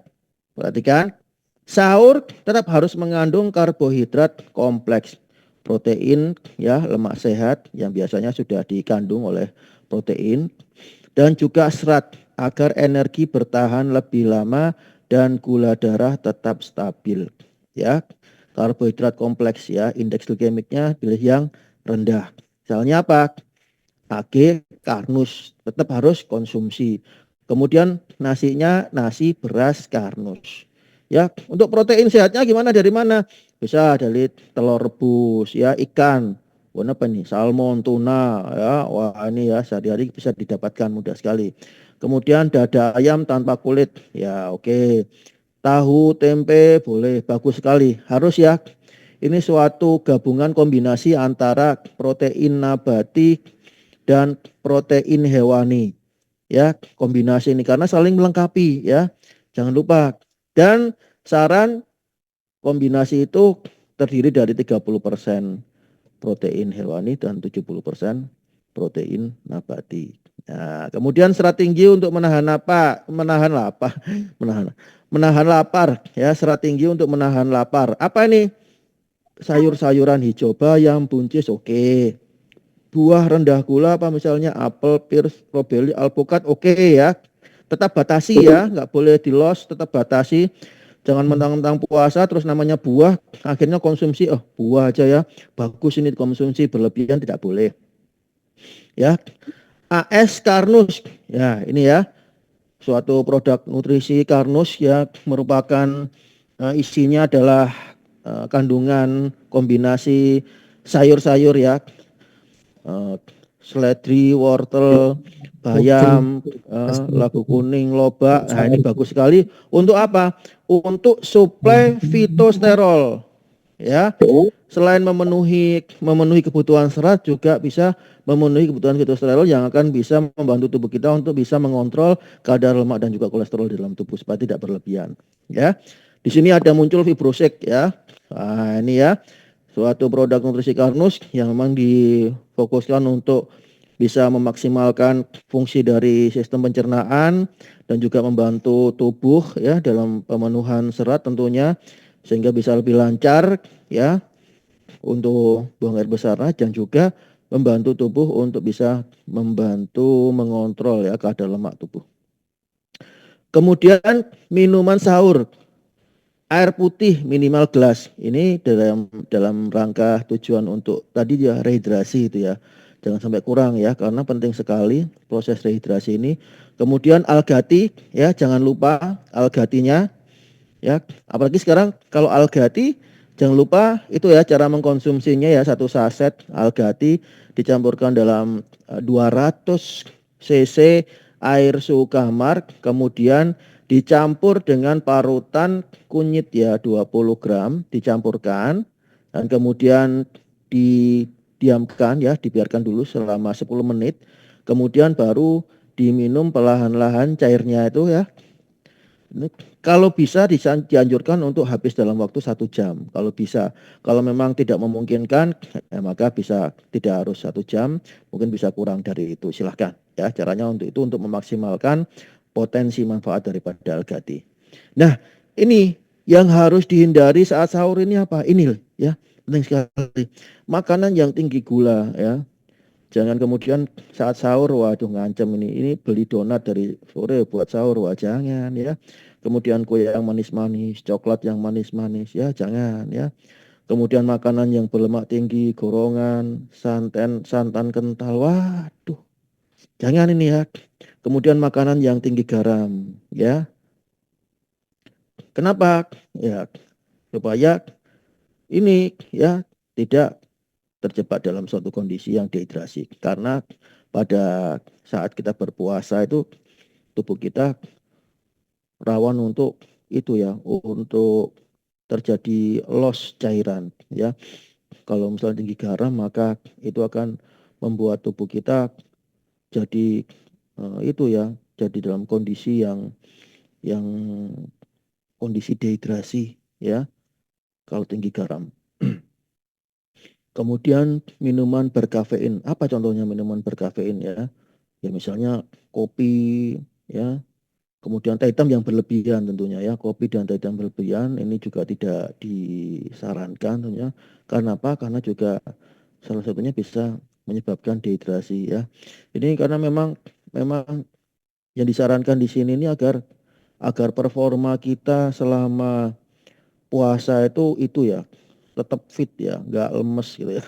perhatikan. Sahur tetap harus mengandung karbohidrat kompleks, protein ya, lemak sehat yang biasanya sudah dikandung oleh protein dan juga serat agar energi bertahan lebih lama dan gula darah tetap stabil. Ya, karbohidrat kompleks ya, indeks glikemiknya pilih yang rendah. Misalnya apa? AG Karnus tetap harus konsumsi. Kemudian nasinya nasi beras Karnus. Ya, untuk protein sehatnya gimana? Dari mana? Bisa dari telur rebus, ya, ikan. Warna apa nih? Salmon, tuna, ya. Wah, ini ya sehari-hari bisa didapatkan mudah sekali. Kemudian dada ayam tanpa kulit. Ya, oke. Tahu, tempe boleh, bagus sekali. Harus ya. Ini suatu gabungan kombinasi antara protein nabati dan protein hewani. Ya, kombinasi ini karena saling melengkapi ya. Jangan lupa. Dan saran kombinasi itu terdiri dari 30% protein hewani dan 70% protein nabati. Nah, kemudian serat tinggi untuk menahan apa? Menahan menahan lapar ya, serat tinggi untuk menahan lapar. Apa ini? Sayur-sayuran hijau bayam, buncis, oke. Buah rendah gula apa misalnya apel, pir, stroberi, alpukat, oke ya. Tetap batasi ya, nggak boleh di los, tetap batasi. Jangan mentang-mentang puasa terus namanya buah, akhirnya konsumsi, oh buah aja ya, bagus ini konsumsi berlebihan tidak boleh. Ya, AS Karnus, ya ini ya, suatu produk nutrisi Karnus ya, merupakan isinya adalah kandungan kombinasi sayur-sayur ya, seledri, wortel, bayam, labu kuning, lobak. Nah, ini bagus sekali. Untuk apa? Untuk suplai fitosterol. Ya. Selain memenuhi kebutuhan serat, juga bisa memenuhi kebutuhan fitosterol yang akan bisa membantu tubuh kita untuk bisa mengontrol kadar lemak dan juga kolesterol di dalam tubuh supaya tidak berlebihan. Ya. Di sini ada muncul fibrosek ya. Nah, ini ya. Suatu produk nutrisi Karnus yang memang difokuskan untuk bisa memaksimalkan fungsi dari sistem pencernaan dan juga membantu tubuh ya dalam pemenuhan serat tentunya sehingga bisa lebih lancar ya. untuk buang air besar dan juga membantu tubuh untuk bisa membantu mengontrol ya kadar lemak tubuh. Kemudian minuman sahur, air putih minimal gelas. Ini dalam rangka tujuan untuk tadi ya rehidrasi itu ya. Jangan sampai kurang ya karena penting sekali proses rehidrasi ini. Kemudian algati ya, jangan lupa algatinya ya. Apalagi sekarang kalau algati jangan lupa itu ya cara mengkonsumsinya ya, satu saset algati dicampurkan dalam 200 cc air suhu kamar, kemudian dicampur dengan parutan kunyit ya 20 gram dicampurkan dan kemudian didiamkan ya, dibiarkan dulu selama 10 menit, kemudian baru diminum perlahan-lahan cairnya itu ya. Ini kalau bisa dianjurkan untuk habis dalam waktu 1 jam. Kalau bisa, kalau memang tidak memungkinkan, maka bisa tidak harus 1 jam, mungkin bisa kurang dari itu. Silahkan ya. Caranya untuk itu untuk memaksimalkan potensi manfaat daripada algati. Nah, ini yang harus dihindari saat sahur ini apa? Ini ya, penting sekali. Makanan yang tinggi gula ya. Jangan kemudian saat sahur, waduh ngancem ini beli donat dari sore buat sahur, wah jangan ya. Kemudian kue yang manis-manis, coklat yang manis-manis ya jangan ya. Kemudian makanan yang berlemak tinggi, gorongan, santan kental, waduh jangan ini ya. Kemudian makanan yang tinggi garam ya. Kenapa? Ya supaya ini ya tidak terjebak dalam suatu kondisi yang dehidrasi. Karena pada saat kita berpuasa itu tubuh kita rawan untuk itu ya, untuk terjadi loss cairan ya. Kalau misalnya tinggi garam maka itu akan membuat tubuh kita jadi itu ya, jadi dalam kondisi yang kondisi dehidrasi ya kalau tinggi garam. Kemudian minuman berkafein. Apa contohnya minuman berkafein ya? Ya misalnya kopi ya. Kemudian teh hitam yang berlebihan tentunya ya. Kopi dan teh hitam berlebihan ini juga tidak disarankan tentunya. Karena apa? Karena juga salah satunya bisa menyebabkan dehidrasi ya. Ini karena memang yang disarankan di sini ini agar performa kita selama puasa itu ya tetap fit ya, nggak lemes gitu ya.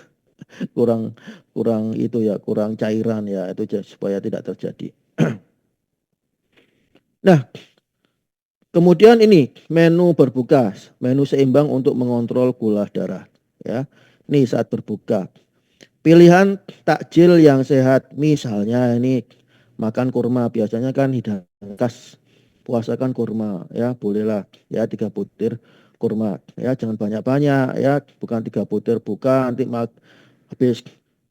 kurang kurang itu ya, kurang cairan ya, itu supaya tidak terjadi. Nah, kemudian ini menu berbuka, menu seimbang untuk mengontrol gula darah ya. Nih saat berbuka, pilihan takjil yang sehat, misalnya ini makan kurma, biasanya kan hidangan khas puasa kan kurma ya, bolehlah ya 3 butir kurma ya, jangan banyak-banyak ya, bukan 3 butir buka nanti habis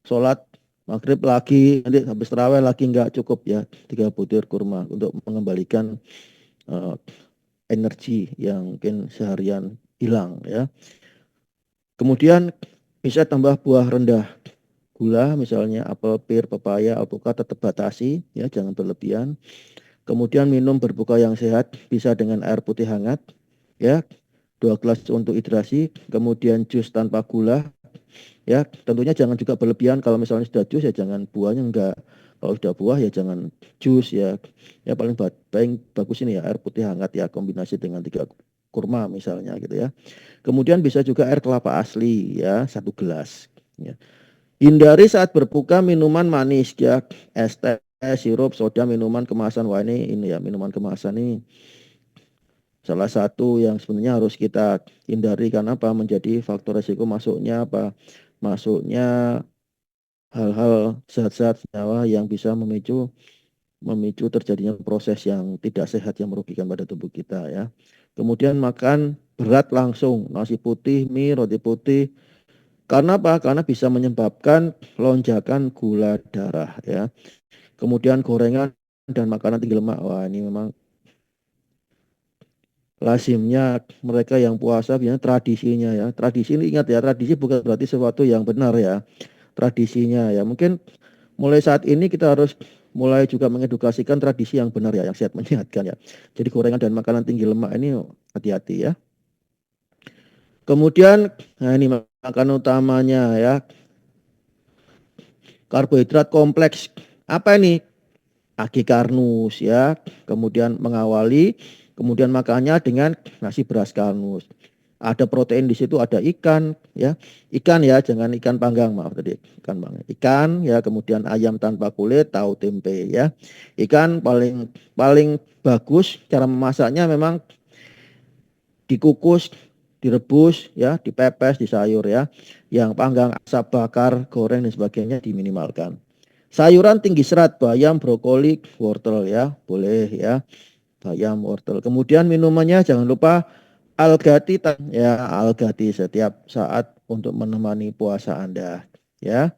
sholat maghrib lagi, nanti habis terawih lagi, nggak cukup ya 3 butir kurma untuk mengembalikan uh, energi yang mungkin seharian hilang ya. Kemudian bisa tambah buah rendah gula, misalnya apel, pir, pepaya, alpukat, tetap batasi ya, jangan berlebihan. Kemudian minum berbuka yang sehat bisa dengan air putih hangat ya, 2 gelas untuk hidrasi. Kemudian jus tanpa gula ya, tentunya jangan juga berlebihan. Kalau misalnya sudah jus ya jangan, buahnya enggak. Kalau sudah buah ya jangan jus ya. Ya paling bagus ini ya air putih hangat ya, kombinasi dengan 3 kurma misalnya gitu ya. Kemudian bisa juga air kelapa asli ya 1 gelas ya. Hindari saat berbuka minuman manis ya, es teh, sirup, soda, minuman kemasan. Wah ini ya, minuman kemasan ini salah satu yang sebenarnya harus kita hindari karena apa? Menjadi faktor resiko masuknya hal-hal zat-zat senyawa yang bisa memicu terjadinya proses yang tidak sehat yang merugikan pada tubuh kita ya. Kemudian makan berat langsung, nasi putih, mie, roti putih. Karena apa? Karena bisa menyebabkan lonjakan gula darah ya. Kemudian gorengan dan makanan tinggi lemak. Wah, ini memang lazimnya mereka yang puasa biasanya tradisinya ya. Tradisi ini ingat ya, tradisi bukan berarti sesuatu yang benar ya. Tradisinya ya. Mungkin mulai saat ini kita harus mulai juga mengedukasikan tradisi yang benar ya, yang sehat menyehatkan ya. Jadi gorengan dan makanan tinggi lemak ini hati-hati ya. Kemudian, nah ini makan utamanya ya karbohidrat kompleks. Apa ini? Agikarnus ya. Kemudian mengawali, kemudian makannya dengan nasi beras karnus. Ada protein di situ, ada ikan ya. Ikan ya, jangan ikan panggang, maaf tadi ikan panggang. Ikan ya, kemudian ayam tanpa kulit, tahu tempe ya. Ikan paling paling bagus cara memasaknya memang dikukus, direbus ya, dipepes, di sayur ya. Yang panggang, asap bakar, goreng dan sebagainya diminimalkan. Sayuran tinggi serat, bayam, brokoli, wortel ya, boleh ya. Bayam, wortel. Kemudian minumannya jangan lupa algati ya, algati setiap saat untuk menemani puasa Anda ya.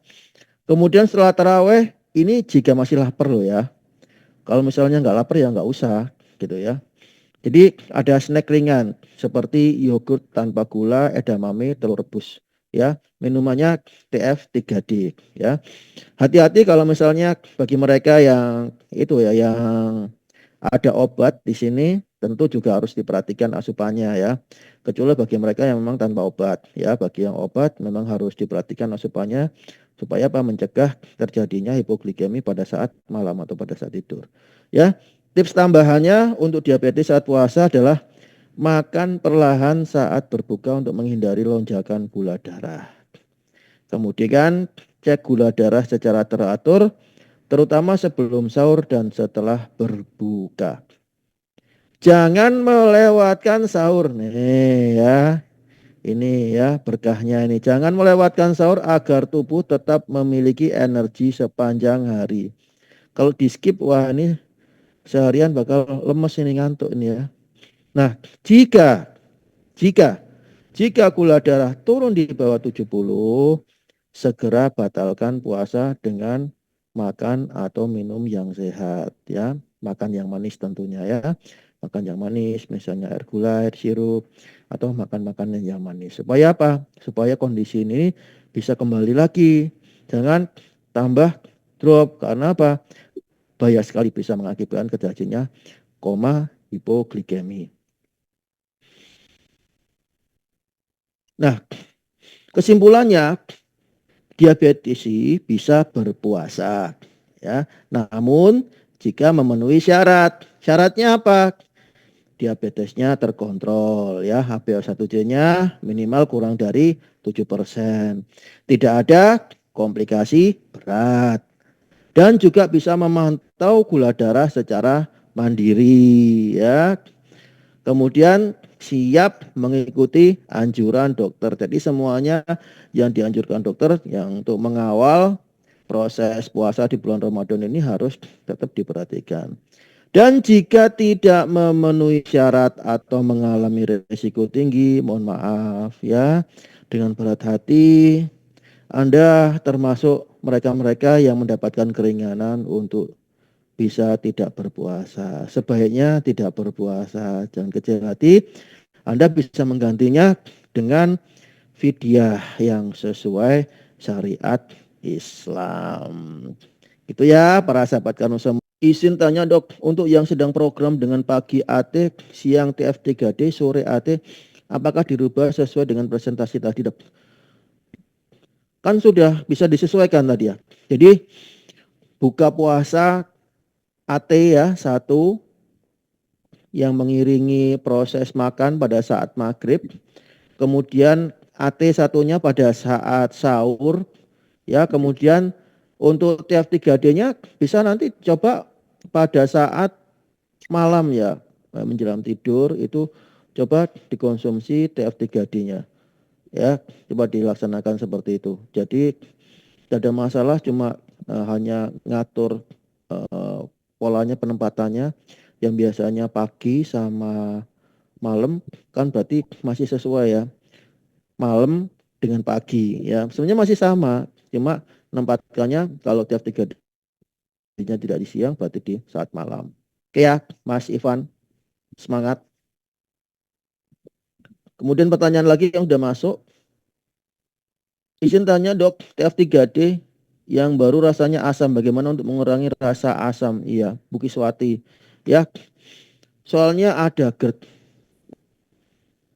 Kemudian setelah taraweh ini jika masih lapar loh ya. Kalau misalnya nggak lapar ya nggak usah gitu ya. Jadi ada snack ringan seperti yogurt tanpa gula, edamame, telur rebus ya. Minumannya TF3D ya. Hati-hati kalau misalnya bagi mereka yang itu ya, yang ada obat di sini, tentu juga harus diperhatikan asupannya ya. Kecuali bagi mereka yang memang tanpa obat ya. Bagi yang obat memang harus diperhatikan asupannya supaya apa, mencegah terjadinya hipoglikemi pada saat malam atau pada saat tidur. Ya, tips tambahannya untuk diabetes saat puasa adalah makan perlahan saat berbuka untuk menghindari lonjakan gula darah. Kemudian cek gula darah secara teratur, terutama sebelum sahur dan setelah berbuka. Jangan melewatkan sahur nih ya. Ini ya berkahnya ini. Jangan melewatkan sahur agar tubuh tetap memiliki energi sepanjang hari. Kalau di skip, wah ini seharian bakal lemes ini, ngantuk ini ya. Nah, jika jika jika gula darah turun di bawah 70, segera batalkan puasa dengan makan atau minum yang sehat ya. Makan yang manis tentunya ya. Makan yang manis, misalnya air gula, air sirup, atau makan makanan yang manis. Supaya apa? Supaya kondisi ini bisa kembali lagi. Jangan tambah drop. Karena apa? Bahaya sekali, bisa mengakibatkan terjadinya koma, hipoglikemi. Nah, kesimpulannya diabetes bisa berpuasa ya. Namun jika memenuhi syarat. Syaratnya apa? Diabetesnya terkontrol ya, HbA1c-nya minimal kurang dari 7%. Tidak ada komplikasi berat. Dan juga bisa memantau gula darah secara mandiri ya. Kemudian siap mengikuti anjuran dokter. Jadi semuanya yang dianjurkan dokter yang untuk mengawal proses puasa di bulan Ramadan ini harus tetap diperhatikan. Dan jika tidak memenuhi syarat atau mengalami risiko tinggi, mohon maaf ya, dengan berat hati, Anda termasuk mereka-mereka yang mendapatkan keringanan untuk bisa tidak berpuasa. Sebaiknya tidak berpuasa, jangan kecil hati. Anda bisa menggantinya dengan fidyah yang sesuai syariat Islam. Itu ya para sahabat Karno semua. Izin tanya dok, untuk yang sedang program dengan pagi AT, siang TF3D, sore AT, apakah dirubah sesuai dengan presentasi tadi dok? Kan sudah bisa disesuaikan tadi ya. Jadi buka puasa AT ya, satu yang mengiringi proses makan pada saat maghrib. Kemudian AT satunya pada saat sahur. Ya, kemudian untuk TF3D-nya bisa nanti coba pada saat malam ya, menjelang tidur itu coba dikonsumsi TF3D-nya. Ya, coba dilaksanakan seperti itu. Jadi tidak ada masalah, cuma hanya ngatur polanya, penempatannya yang biasanya pagi sama malam kan berarti masih sesuai ya. Malam dengan pagi ya. Sebenarnya masih sama, cuma menempatkannya kalau TF3D-nya tidak di siang berarti di saat malam. Oke ya, Mas Ivan, semangat. Kemudian pertanyaan lagi yang sudah masuk. Izin tanya dok, TF3D yang baru rasanya asam, bagaimana untuk mengurangi rasa asam? Iya, Bukiswati. Ya, soalnya ada GERD.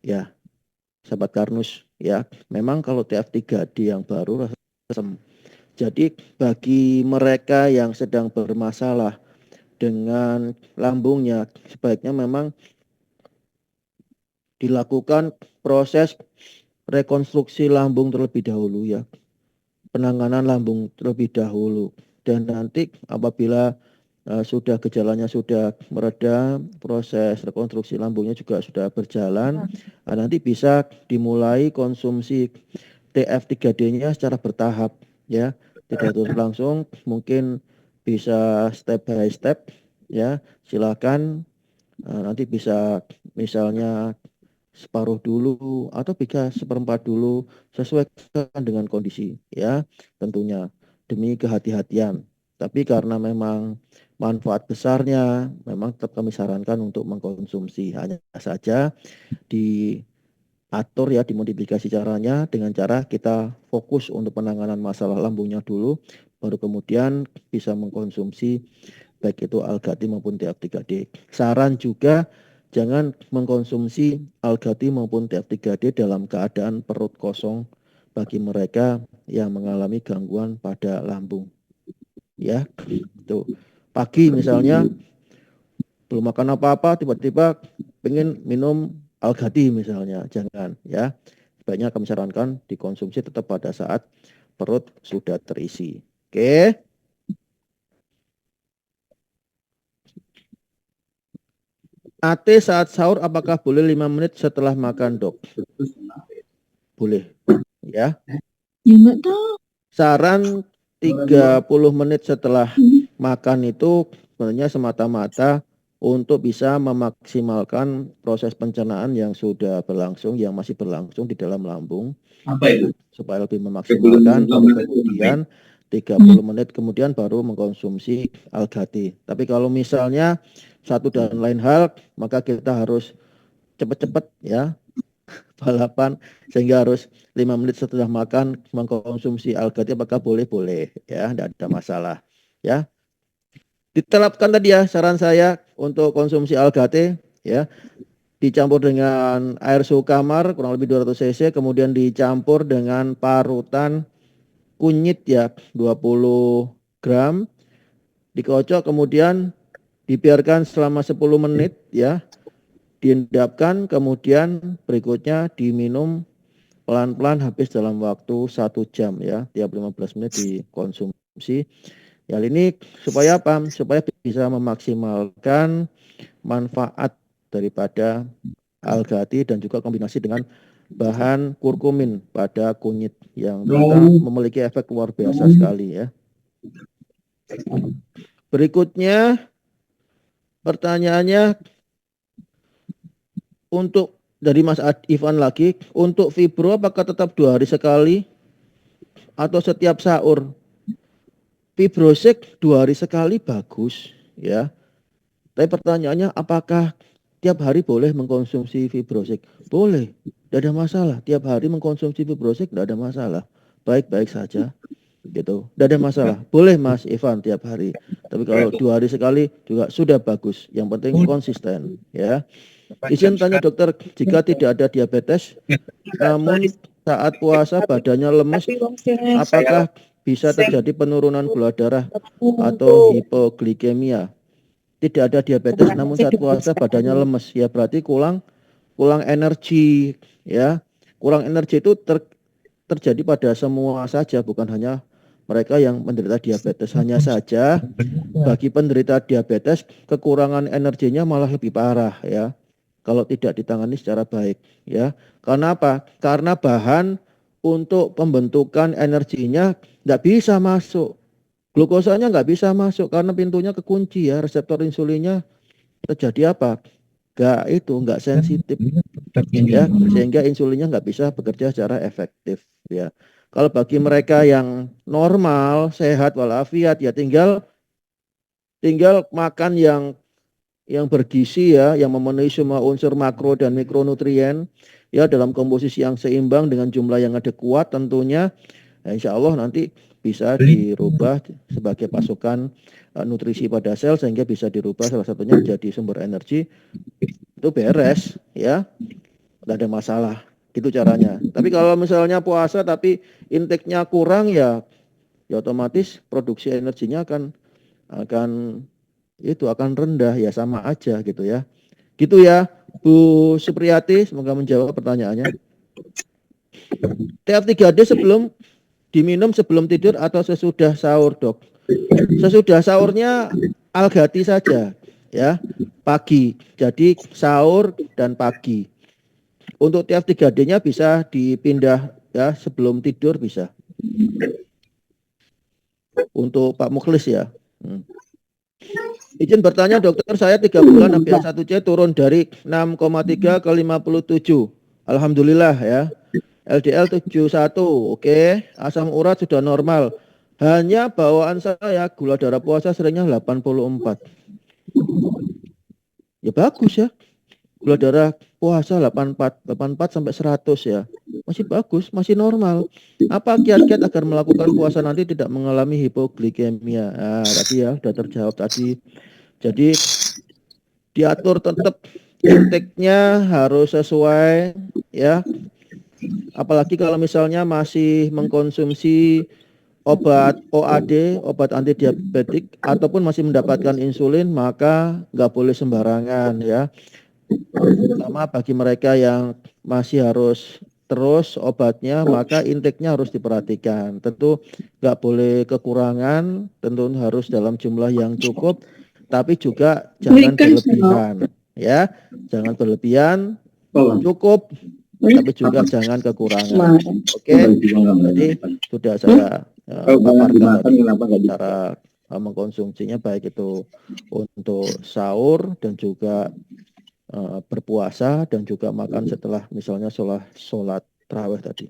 Ya, sahabat Karnus ya. Memang kalau TF3D yang baru rasem. Jadi bagi mereka yang sedang bermasalah dengan lambungnya, sebaiknya memang dilakukan proses rekonstruksi lambung terlebih dahulu ya. Penanganan lambung terlebih dahulu, dan nanti apabila sudah gejalanya sudah mereda, proses rekonstruksi lambungnya juga sudah berjalan, nanti bisa dimulai konsumsi TF3D-nya secara bertahap ya, tidak terus langsung, mungkin bisa step by step ya. Silakan nanti bisa misalnya separuh dulu atau bisa seperempat dulu, sesuaikan dengan kondisi ya, tentunya demi kehati-hatian. Tapi karena memang manfaat besarnya, memang tetap kami sarankan untuk mengkonsumsi. Hanya saja diatur ya, dimodifikasi caranya dengan cara kita fokus untuk penanganan masalah lambungnya dulu, baru kemudian bisa mengkonsumsi baik itu Algati maupun TF3D. Saran juga jangan mengkonsumsi Algati maupun TF3D dalam keadaan perut kosong bagi mereka yang mengalami gangguan pada lambung. Ya, tuh. Pagi misalnya belum makan apa-apa, tiba-tiba pengen minum Algati misalnya, jangan ya. Sebaiknya kami sarankan dikonsumsi tetap pada saat perut sudah terisi. Oke. AT saat sahur apakah boleh 5 menit setelah makan, Dok? Boleh. Ya. Ya enggak tahu. Saran 30 menit setelah makan itu sebenarnya semata-mata untuk bisa memaksimalkan proses pencernaan yang sudah berlangsung, yang masih berlangsung di dalam lambung. Apa itu? Supaya lebih memaksimalkan, baru kemudian 30 menit kemudian baru mengkonsumsi Algati. Tapi kalau misalnya satu dan lain hal, maka kita harus cepat-cepat ya balapan, sehingga harus 5 menit setelah makan mengkonsumsi Algati. Apakah boleh? Boleh ya, tidak ada masalah ya. Diterapkan tadi ya saran saya untuk konsumsi Algati ya, dicampur dengan air suhu kamar kurang lebih 200 cc, kemudian dicampur dengan parutan kunyit ya 20 gram, dikocok kemudian dibiarkan selama 10 menit ya, diendapkan, kemudian berikutnya diminum pelan-pelan habis dalam waktu 1 jam ya, tiap 15 menit dikonsumsi. Ya ini supaya apa? Supaya bisa memaksimalkan manfaat daripada Algati dan juga kombinasi dengan bahan kurkumin pada kunyit yang memiliki efek luar biasa sekali ya. Berikutnya pertanyaannya untuk dari Mas Ivan lagi, untuk fibro apakah tetap 2 hari sekali atau setiap sahur? Fibrosik 2 hari sekali bagus ya. Tapi pertanyaannya apakah tiap hari boleh mengkonsumsi fibrosik? Boleh, tidak ada masalah. Tiap hari mengkonsumsi fibrosik tidak ada masalah. Baik-baik saja gitu. Tidak ada masalah. Boleh Mas Ivan tiap hari. Tapi kalau 2 hari sekali juga sudah bagus. Yang penting konsisten ya. Izin tanya dokter, jika tidak ada diabetes namun saat puasa badannya lemes, apakah bisa terjadi penurunan gula darah atau hipoglikemia? Tidak ada diabetes namun saat puasa badannya lemes, ya berarti kurang energi ya. Kurang energi itu terjadi pada semua saja, bukan hanya mereka yang menderita diabetes. Hanya saja bagi penderita diabetes kekurangan energinya malah lebih parah ya, kalau tidak ditangani secara baik ya. Karena apa? Karena bahan untuk pembentukan energinya nggak bisa masuk, glukosanya nggak bisa masuk karena pintunya kekunci ya, reseptor insulinnya terjadi apa? Nggak sensitif ya, sehingga insulinnya nggak bisa bekerja secara efektif ya. Kalau bagi mereka yang normal, sehat walafiat ya tinggal makan yang bergizi ya, yang memenuhi semua unsur makro dan mikronutrien ya, dalam komposisi yang seimbang dengan jumlah yang adekuat tentunya. Nah, insya Allah nanti bisa dirubah sebagai pasokan nutrisi pada sel, sehingga bisa dirubah salah satunya menjadi sumber energi. Itu beres ya, tidak ada masalah Gitu caranya. Tapi kalau misalnya puasa tapi intake-nya kurang ya otomatis produksi energinya akan akan rendah ya, sama aja gitu ya. Gitu ya, Bu Supriyati, semoga menjawab pertanyaannya. TF3D diminum sebelum tidur atau sesudah sahur, Dok? Sesudah sahurnya Algati saja ya, pagi. Jadi sahur dan pagi. Untuk TF3D-nya bisa dipindah ya, sebelum tidur bisa. Untuk Pak Mukhlis ya. Izin bertanya dokter, saya 3 bulan HbA1c turun dari 6,3 ke 57. Alhamdulillah ya. LDL 71, oke. Asam urat sudah normal. Hanya bawaan saya gula darah puasa seringnya 84. Ya bagus ya. Gula darah puasa 84 sampai 100 ya. Masih bagus, masih normal. Apa kiat-kiat agar melakukan puasa nanti tidak mengalami hipoglikemia? Nah, tadi ya sudah terjawab tadi. Jadi diatur tetap intake-nya harus sesuai ya. Apalagi kalau misalnya masih mengkonsumsi obat OAD, obat antidiabetik, ataupun masih mendapatkan insulin, maka nggak boleh sembarangan ya. Terutama bagi mereka yang masih harus terus obatnya, maka intake-nya harus diperhatikan. Tentu nggak boleh kekurangan, tentu harus dalam jumlah yang cukup, tapi juga jangan berlebihan ya. Jangan berlebihan, cukup, tapi juga jangan kekurangan. Oke, jadi sudah saya paparkan tadi cara mengkonsumsinya, baik itu untuk sahur dan juga berpuasa dan juga makan setelah misalnya sholat tarawih tadi.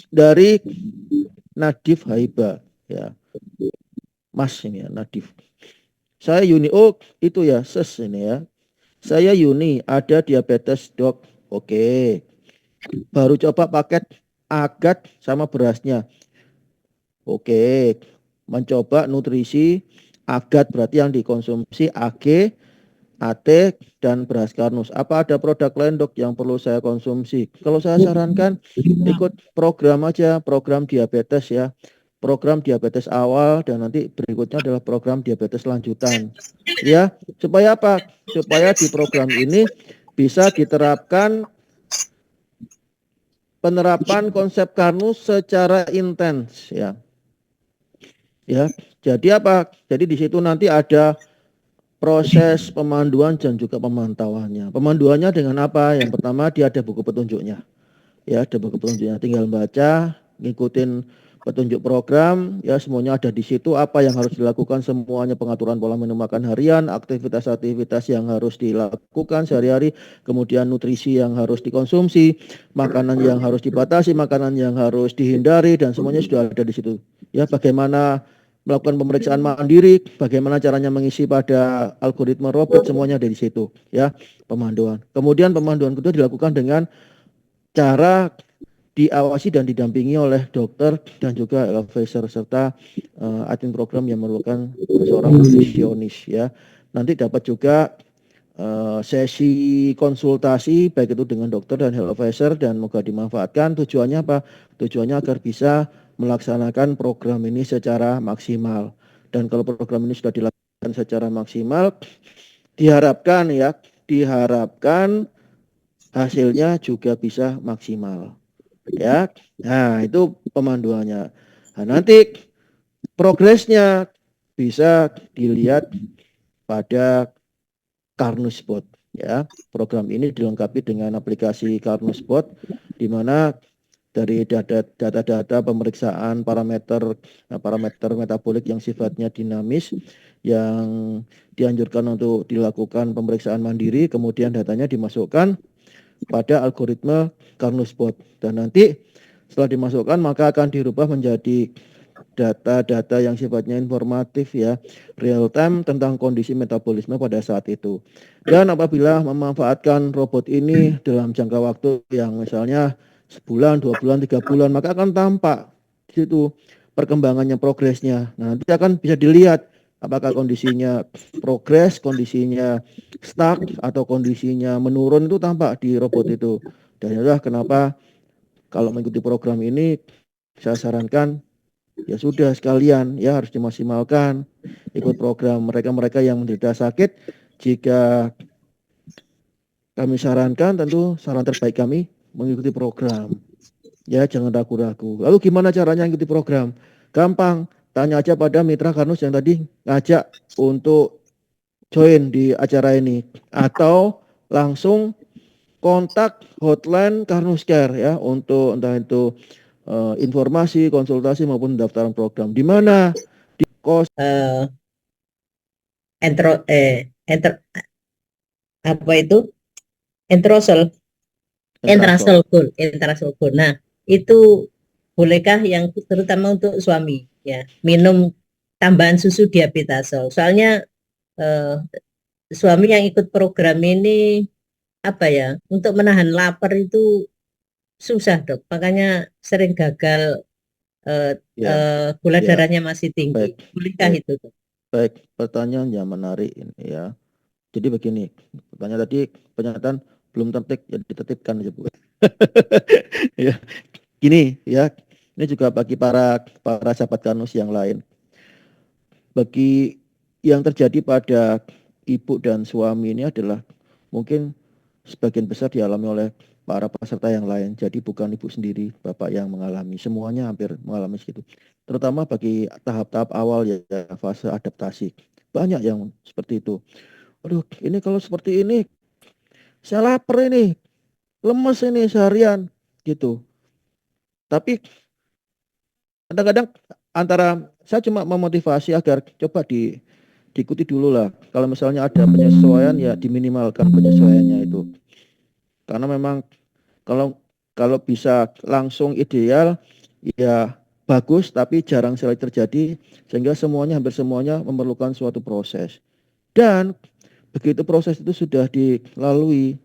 Dari Nadif Haiba ya, Mas ini ya, Nadif. Saya Yuni, oh itu ya, ses ini ya. Saya Yuni, ada diabetes, Dok. Oke. Baru coba paket agat sama berasnya. Oke. Mencoba nutrisi agat, berarti yang dikonsumsi AG, AT, dan beras karnus. Apa ada produk lain, Dok, yang perlu saya konsumsi? Kalau saya sarankan ikut program aja, program diabetes ya. Program diabetes awal dan nanti berikutnya adalah program diabetes lanjutan. Ya, supaya apa? Supaya di program ini bisa diterapkan penerapan konsep karnus secara intens ya. Ya, jadi apa? Jadi di situ nanti ada proses pemanduan dan juga pemantauannya. Pemanduannya dengan apa? Yang pertama dia ada buku petunjuknya. Ya, ada buku petunjuknya, tinggal baca, ngikutin petunjuk program, ya semuanya ada di situ. Apa yang harus dilakukan, semuanya pengaturan pola minum makan harian, aktivitas-aktivitas yang harus dilakukan sehari-hari, kemudian nutrisi yang harus dikonsumsi, makanan yang harus dibatasi, makanan yang harus dihindari, dan semuanya sudah ada di situ. Ya, bagaimana melakukan pemeriksaan mandiri, bagaimana caranya mengisi pada algoritma robot, semuanya ada di situ. Ya, pemanduan. Kemudian pemanduan kedua dilakukan dengan cara diawasi dan didampingi oleh dokter dan juga advisor serta admin program yang memerlukan seorang nutrisionis ya. Nanti dapat juga sesi konsultasi baik itu dengan dokter dan health advisor, dan moga dimanfaatkan. Tujuannya apa? Tujuannya agar bisa melaksanakan program ini secara maksimal. Dan kalau program ini sudah dilakukan secara maksimal, diharapkan hasilnya juga bisa maksimal. Ya, nah itu pemanduannya. Nah, nanti progresnya bisa dilihat pada Karnuspot ya. Program ini dilengkapi dengan aplikasi Karnuspot, di mana dari data-data pemeriksaan parameter metabolik yang sifatnya dinamis yang dianjurkan untuk dilakukan pemeriksaan mandiri, kemudian datanya dimasukkan pada algoritma Karnuspot, dan nanti setelah dimasukkan maka akan dirubah menjadi data-data yang sifatnya informatif ya, real time tentang kondisi metabolisme pada saat itu. Dan apabila memanfaatkan robot ini dalam jangka waktu yang misalnya sebulan, 2 bulan, 3 bulan, maka akan tampak di situ perkembangannya, progresnya. Nah, nanti akan bisa dilihat apakah kondisinya progres, kondisinya stuck, atau kondisinya menurun, itu tampak di robot itu. Dan itulah kenapa kalau mengikuti program ini saya sarankan ya sudah sekalian ya harus dimaksimalkan ikut program. Mereka-mereka yang menderita sakit, jika kami sarankan, tentu saran terbaik kami mengikuti program. Ya, jangan ragu-ragu. Lalu gimana caranya ikuti program? Gampang, tanya aja pada Mitra Karnus yang tadi ngajak untuk join di acara ini, atau langsung kontak hotline Karnus Care ya untuk entah itu informasi, konsultasi maupun pendaftaran program. Di mana? Di kos eh entro enter apa itu entrosol Entrasol. entrasol gold. Nah, itu bolehkah yang terutama untuk suami ya minum tambahan susu diabetasol? Soalnya eh, suami yang ikut program ini apa ya untuk menahan lapar itu susah dok, makanya sering gagal, Ya, gula ya, darahnya masih tinggi. baik, Bolehkah baik, itu dok? baik. Pertanyaan yang menarik ini ya. Jadi begini, pertanyaan tadi pernyataan belum tertib, ya ditertibkan aja Bu. Ya, gini ya. Ini juga bagi para para sahabat Kanus yang lain. Bagi yang terjadi pada ibu dan suami ini adalah mungkin sebagian besar dialami oleh para peserta yang lain. Jadi bukan ibu sendiri, bapak yang mengalami. Semuanya hampir mengalami segitu. Terutama bagi tahap-tahap awal ya, fase adaptasi. Banyak yang seperti itu. Aduh, ini kalau seperti ini, saya lapar ini, lemes ini seharian, gitu. Tapi kadang-kadang antara saya cuma memotivasi agar coba diikuti dulu lah. Kalau misalnya ada penyesuaian ya diminimalkan penyesuaiannya itu. Karena memang kalau kalau bisa langsung ideal ya bagus, tapi jarang sekali terjadi sehingga semuanya hampir semuanya memerlukan suatu proses. Dan begitu proses itu sudah dilalui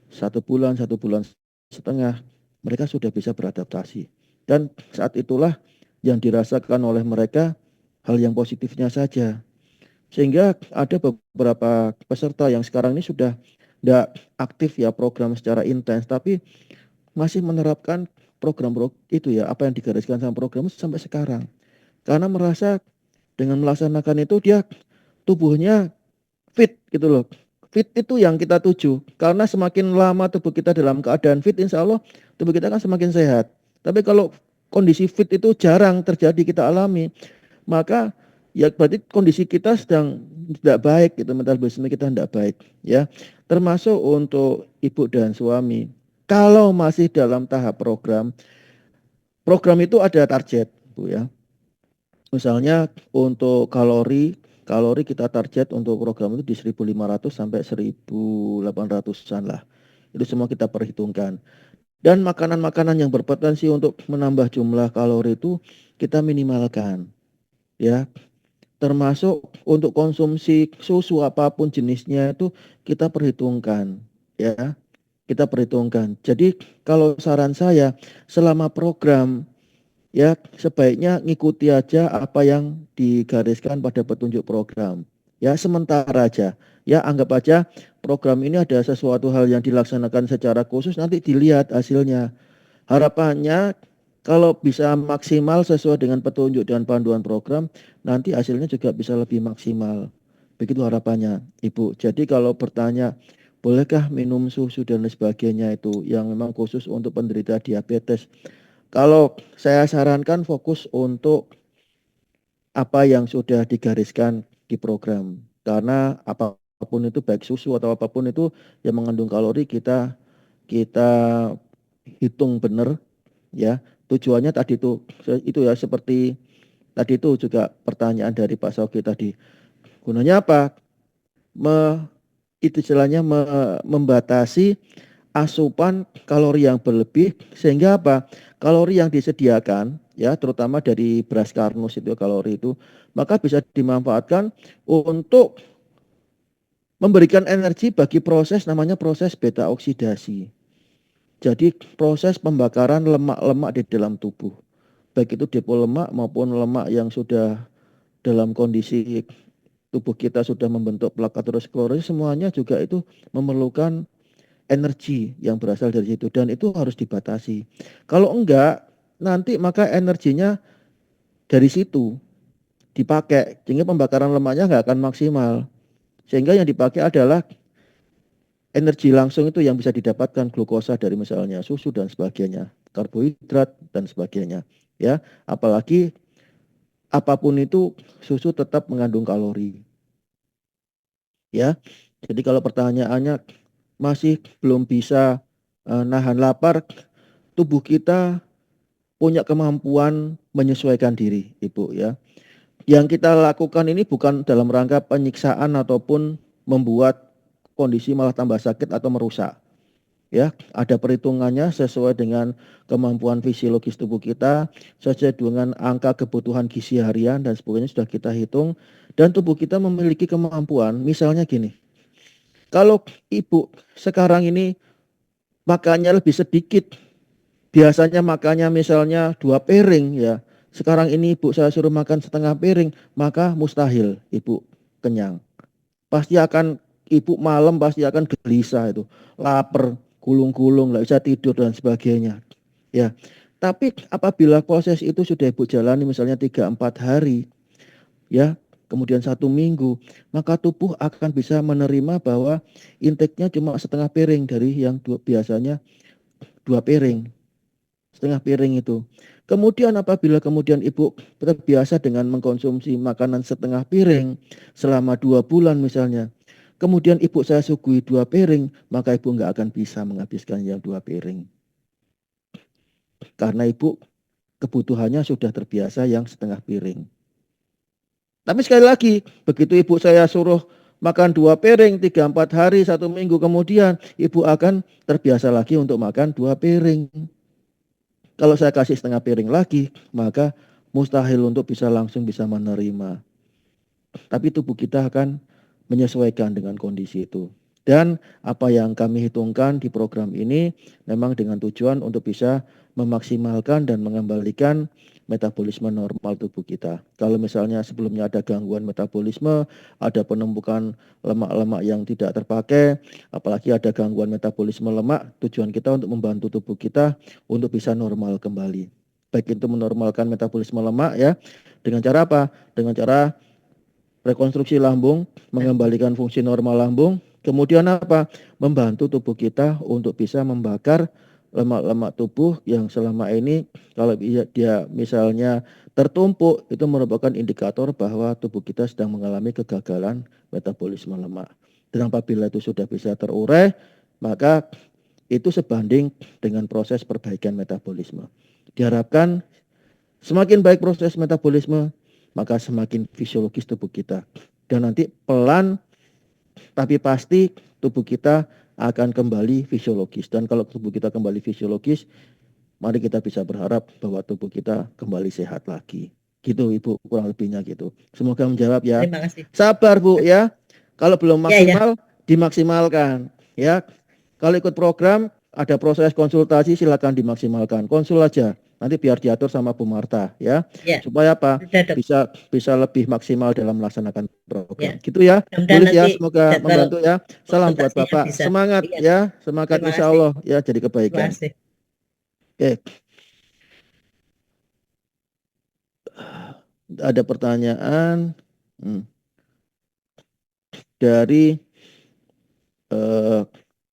1 bulan, 1 bulan setengah, mereka sudah bisa beradaptasi. Dan saat itulah yang dirasakan oleh mereka hal yang positifnya saja. Sehingga ada beberapa peserta yang sekarang ini sudah tidak aktif ya program secara intens, tapi masih menerapkan program itu ya, apa yang digariskan sama program itu sampai sekarang. Karena merasa dengan melaksanakan itu dia tubuhnya fit gitu loh. Fit itu yang kita tuju. Karena semakin lama tubuh kita dalam keadaan fit, insya Allah tubuh kita kan semakin sehat. Tapi kalau kondisi fit itu jarang terjadi kita alami, maka ya berarti kondisi kita sedang tidak baik gitu, metabolisme kita tidak baik ya. Termasuk untuk ibu dan suami. Kalau masih dalam tahap program, program itu ada target, Bu ya. Misalnya untuk kalori kita target untuk program itu di 1.500 sampai 1.800-an lah. Itu semua kita perhitungkan. Dan makanan-makanan yang berpotensi untuk menambah jumlah kalori itu kita minimalkan. Ya, termasuk untuk konsumsi susu apapun jenisnya itu kita perhitungkan. Ya, kita perhitungkan. Jadi kalau saran saya selama program ya sebaiknya ngikuti aja apa yang digariskan pada petunjuk program. Ya sementara aja. Ya anggap aja program ini ada sesuatu hal yang dilaksanakan secara khusus, nanti dilihat hasilnya. Harapannya kalau bisa maksimal sesuai dengan petunjuk dan panduan program, nanti hasilnya juga bisa lebih maksimal. Begitu harapannya, Ibu. Jadi kalau bertanya, bolehkah minum susu dan lain sebagainya itu yang memang khusus untuk penderita diabetes? Kalau saya sarankan fokus untuk apa yang sudah digariskan di program. Karena apapun itu baik susu atau apapun itu yang mengandung kalori kita kita hitung benar ya. Tujuannya tadi itu ya seperti tadi itu juga pertanyaan dari Pak Sogi tadi. Gunanya apa? Itu istilahnya membatasi asupan kalori yang berlebih sehingga apa? Kalori yang disediakan ya terutama dari beras karnus itu kalori itu maka bisa dimanfaatkan untuk memberikan energi bagi proses namanya proses beta oksidasi. Jadi proses pembakaran lemak-lemak di dalam tubuh. Baik itu depo lemak maupun lemak yang sudah dalam kondisi tubuh kita sudah membentuk plak aterosklerosis, semuanya juga itu memerlukan energi yang berasal dari situ dan itu harus dibatasi. Kalau enggak, nanti maka energinya dari situ dipakai sehingga pembakaran lemaknya nggak akan maksimal. Sehingga yang dipakai adalah energi langsung itu yang bisa didapatkan glukosa dari misalnya susu dan sebagainya, karbohidrat dan sebagainya. Ya, apalagi apapun itu susu tetap mengandung kalori. Ya. Jadi kalau pertanyaannya masih belum bisa nahan lapar, tubuh kita punya kemampuan menyesuaikan diri, Ibu ya. Yang kita lakukan ini bukan dalam rangka penyiksaan ataupun membuat kondisi malah tambah sakit atau merusak. Ya, ada perhitungannya sesuai dengan kemampuan fisiologis tubuh kita, sesuai dengan angka kebutuhan gizi harian dan sebagainya sudah kita hitung dan tubuh kita memiliki kemampuan. Misalnya gini, kalau ibu sekarang ini makannya lebih sedikit, biasanya makannya misalnya 2 piring ya. Sekarang ini ibu saya suruh makan setengah piring, maka mustahil ibu kenyang. Pasti akan ibu malam pasti akan gelisah itu, lapar, gulung-gulung, nggak bisa tidur dan sebagainya. Ya, tapi apabila proses itu sudah ibu jalani misalnya 3-4 hari, ya, kemudian 1 minggu, maka tubuh akan bisa menerima bahwa intake-nya cuma setengah piring dari yang biasanya 2 piring, setengah piring itu. Kemudian apabila kemudian ibu terbiasa dengan mengkonsumsi makanan setengah piring selama 2 bulan misalnya, kemudian ibu saya suguhi 2 piring, maka ibu nggak akan bisa menghabiskan yang 2 piring. Karena ibu kebutuhannya sudah terbiasa yang setengah piring. Tapi sekali lagi, begitu ibu saya suruh makan 2 piring 3-4 hari 1 minggu kemudian, ibu akan terbiasa lagi untuk makan 2 piring. Kalau saya kasih setengah piring lagi, maka mustahil untuk langsung bisa menerima. Tapi tubuh kita akan menyesuaikan dengan kondisi itu. Dan apa yang kami hitungkan di program ini memang dengan tujuan untuk bisa memaksimalkan dan mengembalikan metabolisme normal tubuh kita. Kalau misalnya sebelumnya ada gangguan metabolisme, ada penumpukan lemak-lemak yang tidak terpakai, apalagi ada gangguan metabolisme lemak, tujuan kita untuk membantu tubuh kita untuk bisa normal kembali. Baik itu menormalkan metabolisme lemak ya, dengan cara apa? Dengan cara rekonstruksi lambung, mengembalikan fungsi normal lambung, kemudian apa? Membantu tubuh kita untuk bisa membakar lemak-lemak tubuh yang selama ini kalau dia misalnya tertumpuk, itu merupakan indikator bahwa tubuh kita sedang mengalami kegagalan metabolisme lemak. Dan apabila itu sudah bisa terurai, maka itu sebanding dengan proses perbaikan metabolisme. Diharapkan semakin baik proses metabolisme, maka semakin fisiologis tubuh kita. Dan nanti pelan tapi pasti tubuh kita akan kembali fisiologis. Dan kalau tubuh kita kembali fisiologis, mari kita bisa berharap bahwa tubuh kita kembali sehat lagi. Gitu Ibu, kurang lebihnya gitu. Semoga menjawab ya. Terima kasih. Sabar Bu ya. Kalau belum Ya, ya. maksimal, dimaksimalkan ya. Kalau ikut program, ada proses konsultasi, silakan dimaksimalkan. Konsul aja. Nanti biar diatur sama Bu Marta ya. Ya. Supaya apa? Sudah, Dok. Bisa lebih maksimal dalam melaksanakan program. Ya. Gitu ya. Mudah-mudahan Tulis ya, nanti semoga jadwal membantu ya. Salam buat konsultasinya Bapak. bisa. Semangat Iya. ya, semangat Terima insya kasih. Allah ya jadi Terima kebaikan. kasih. Oke. Ada pertanyaan dari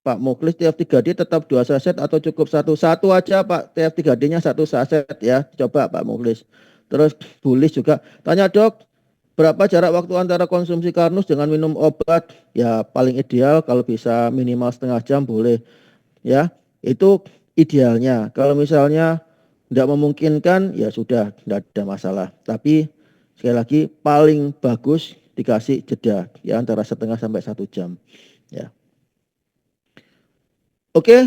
Pak Muklis, TF3D tetap 2 saset atau cukup satu? Satu aja Pak, TF3D-nya 1 saset ya. Coba Pak Muklis. Terus Bulis juga tanya, Dok, berapa jarak waktu antara konsumsi Karnus dengan minum obat? Ya paling ideal kalau bisa minimal setengah jam boleh ya. Itu idealnya. Kalau misalnya tidak memungkinkan ya sudah, tidak ada masalah. Tapi sekali lagi paling bagus dikasih jeda ya antara setengah sampai 1 jam ya. Oke,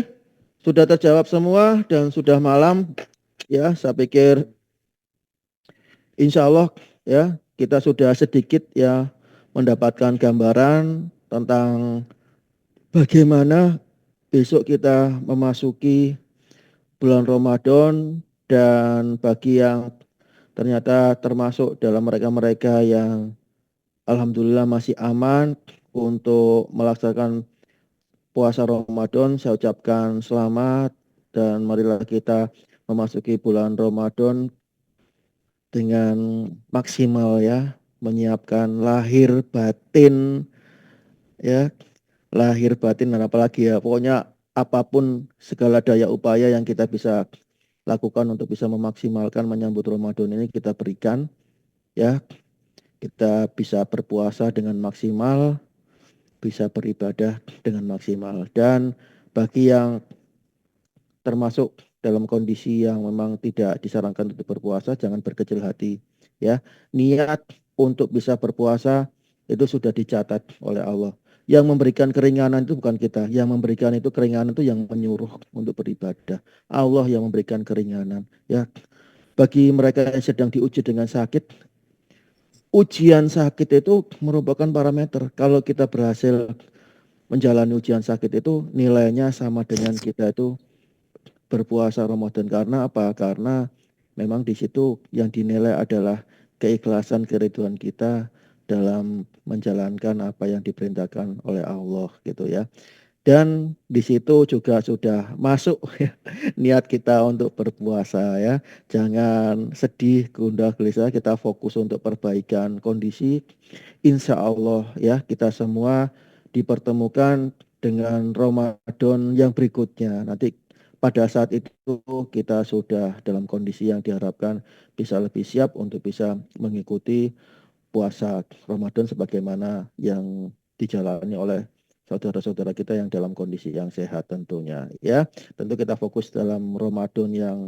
sudah terjawab semua dan sudah malam ya. Saya pikir insya Allah ya kita sudah sedikit ya mendapatkan gambaran tentang bagaimana besok kita memasuki bulan Ramadan, dan bagi yang ternyata termasuk dalam mereka-mereka yang alhamdulillah masih aman untuk melaksanakan puasa Ramadan. Saya ucapkan selamat dan marilah kita memasuki bulan Ramadan dengan maksimal ya, menyiapkan lahir batin ya, lahir batin dan apalagi ya, pokoknya apapun segala daya upaya yang kita bisa lakukan untuk bisa memaksimalkan menyambut Ramadan ini kita berikan ya. Kita bisa berpuasa dengan maksimal, bisa beribadah dengan maksimal. Dan bagi yang termasuk dalam kondisi yang memang tidak disarankan untuk berpuasa, jangan berkecil hati ya. Niat untuk bisa berpuasa itu sudah dicatat oleh Allah. Yang memberikan keringanan itu bukan kita, yang memberikan itu keringanan itu yang menyuruh untuk beribadah. Allah yang memberikan keringanan ya. Bagi mereka yang sedang diuji dengan sakit, ujian sakit itu merupakan parameter. Kalau kita berhasil menjalani ujian sakit itu nilainya sama dengan kita itu berpuasa Ramadan. Karena apa? Karena memang di situ yang dinilai adalah keikhlasan keriduan kita dalam menjalankan apa yang diperintahkan oleh Allah gitu ya. Dan di situ juga sudah masuk ya, niat kita untuk berpuasa ya. Jangan sedih, gundah, gelisah, kita fokus untuk perbaikan kondisi. Insya Allah ya, kita semua dipertemukan dengan Ramadan yang berikutnya. Nanti pada saat itu kita sudah dalam kondisi yang diharapkan bisa lebih siap untuk bisa mengikuti puasa Ramadan sebagaimana yang dijalani oleh saudara-saudara kita yang dalam kondisi yang sehat tentunya ya. Tentu kita fokus dalam Ramadan yang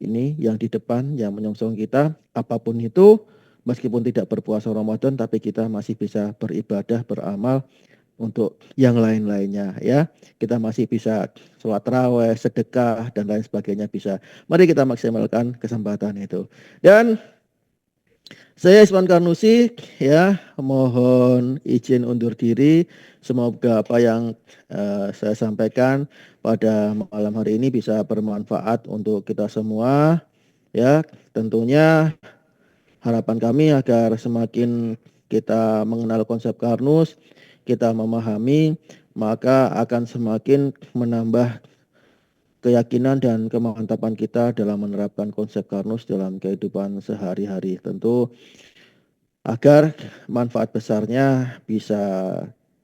ini yang di depan yang menyongsong kita, apapun itu meskipun tidak berpuasa Ramadan tapi kita masih bisa beribadah, beramal untuk yang lain-lainnya ya. Kita masih bisa sholat raweh, sedekah dan lain sebagainya bisa. Mari kita maksimalkan kesempatan itu. Dan saya Iswan Karnusi ya, mohon izin undur diri. Semoga apa yang saya sampaikan pada malam hari ini bisa bermanfaat untuk kita semua ya. Tentunya harapan kami agar semakin kita mengenal konsep Karnus, kita memahami, maka akan semakin menambah keyakinan dan kemantapan kita dalam menerapkan konsep Karnus dalam kehidupan sehari-hari. Tentu agar manfaat besarnya bisa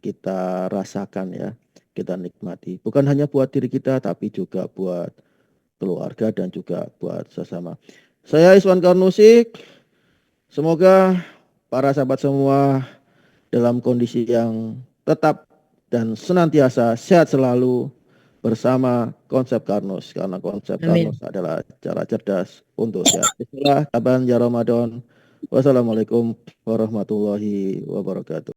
kita rasakan ya, kita nikmati. Bukan hanya buat diri kita, tapi juga buat keluarga dan juga buat sesama. Saya Iswan Karnusi, semoga para sahabat semua dalam kondisi yang tetap dan senantiasa sehat selalu bersama konsep Karnus. Karena konsep Amin. Karnus adalah cara cerdas untuk sehat. Bismillah, taban ya Ramadan. Wassalamualaikum warahmatullahi wabarakatuh.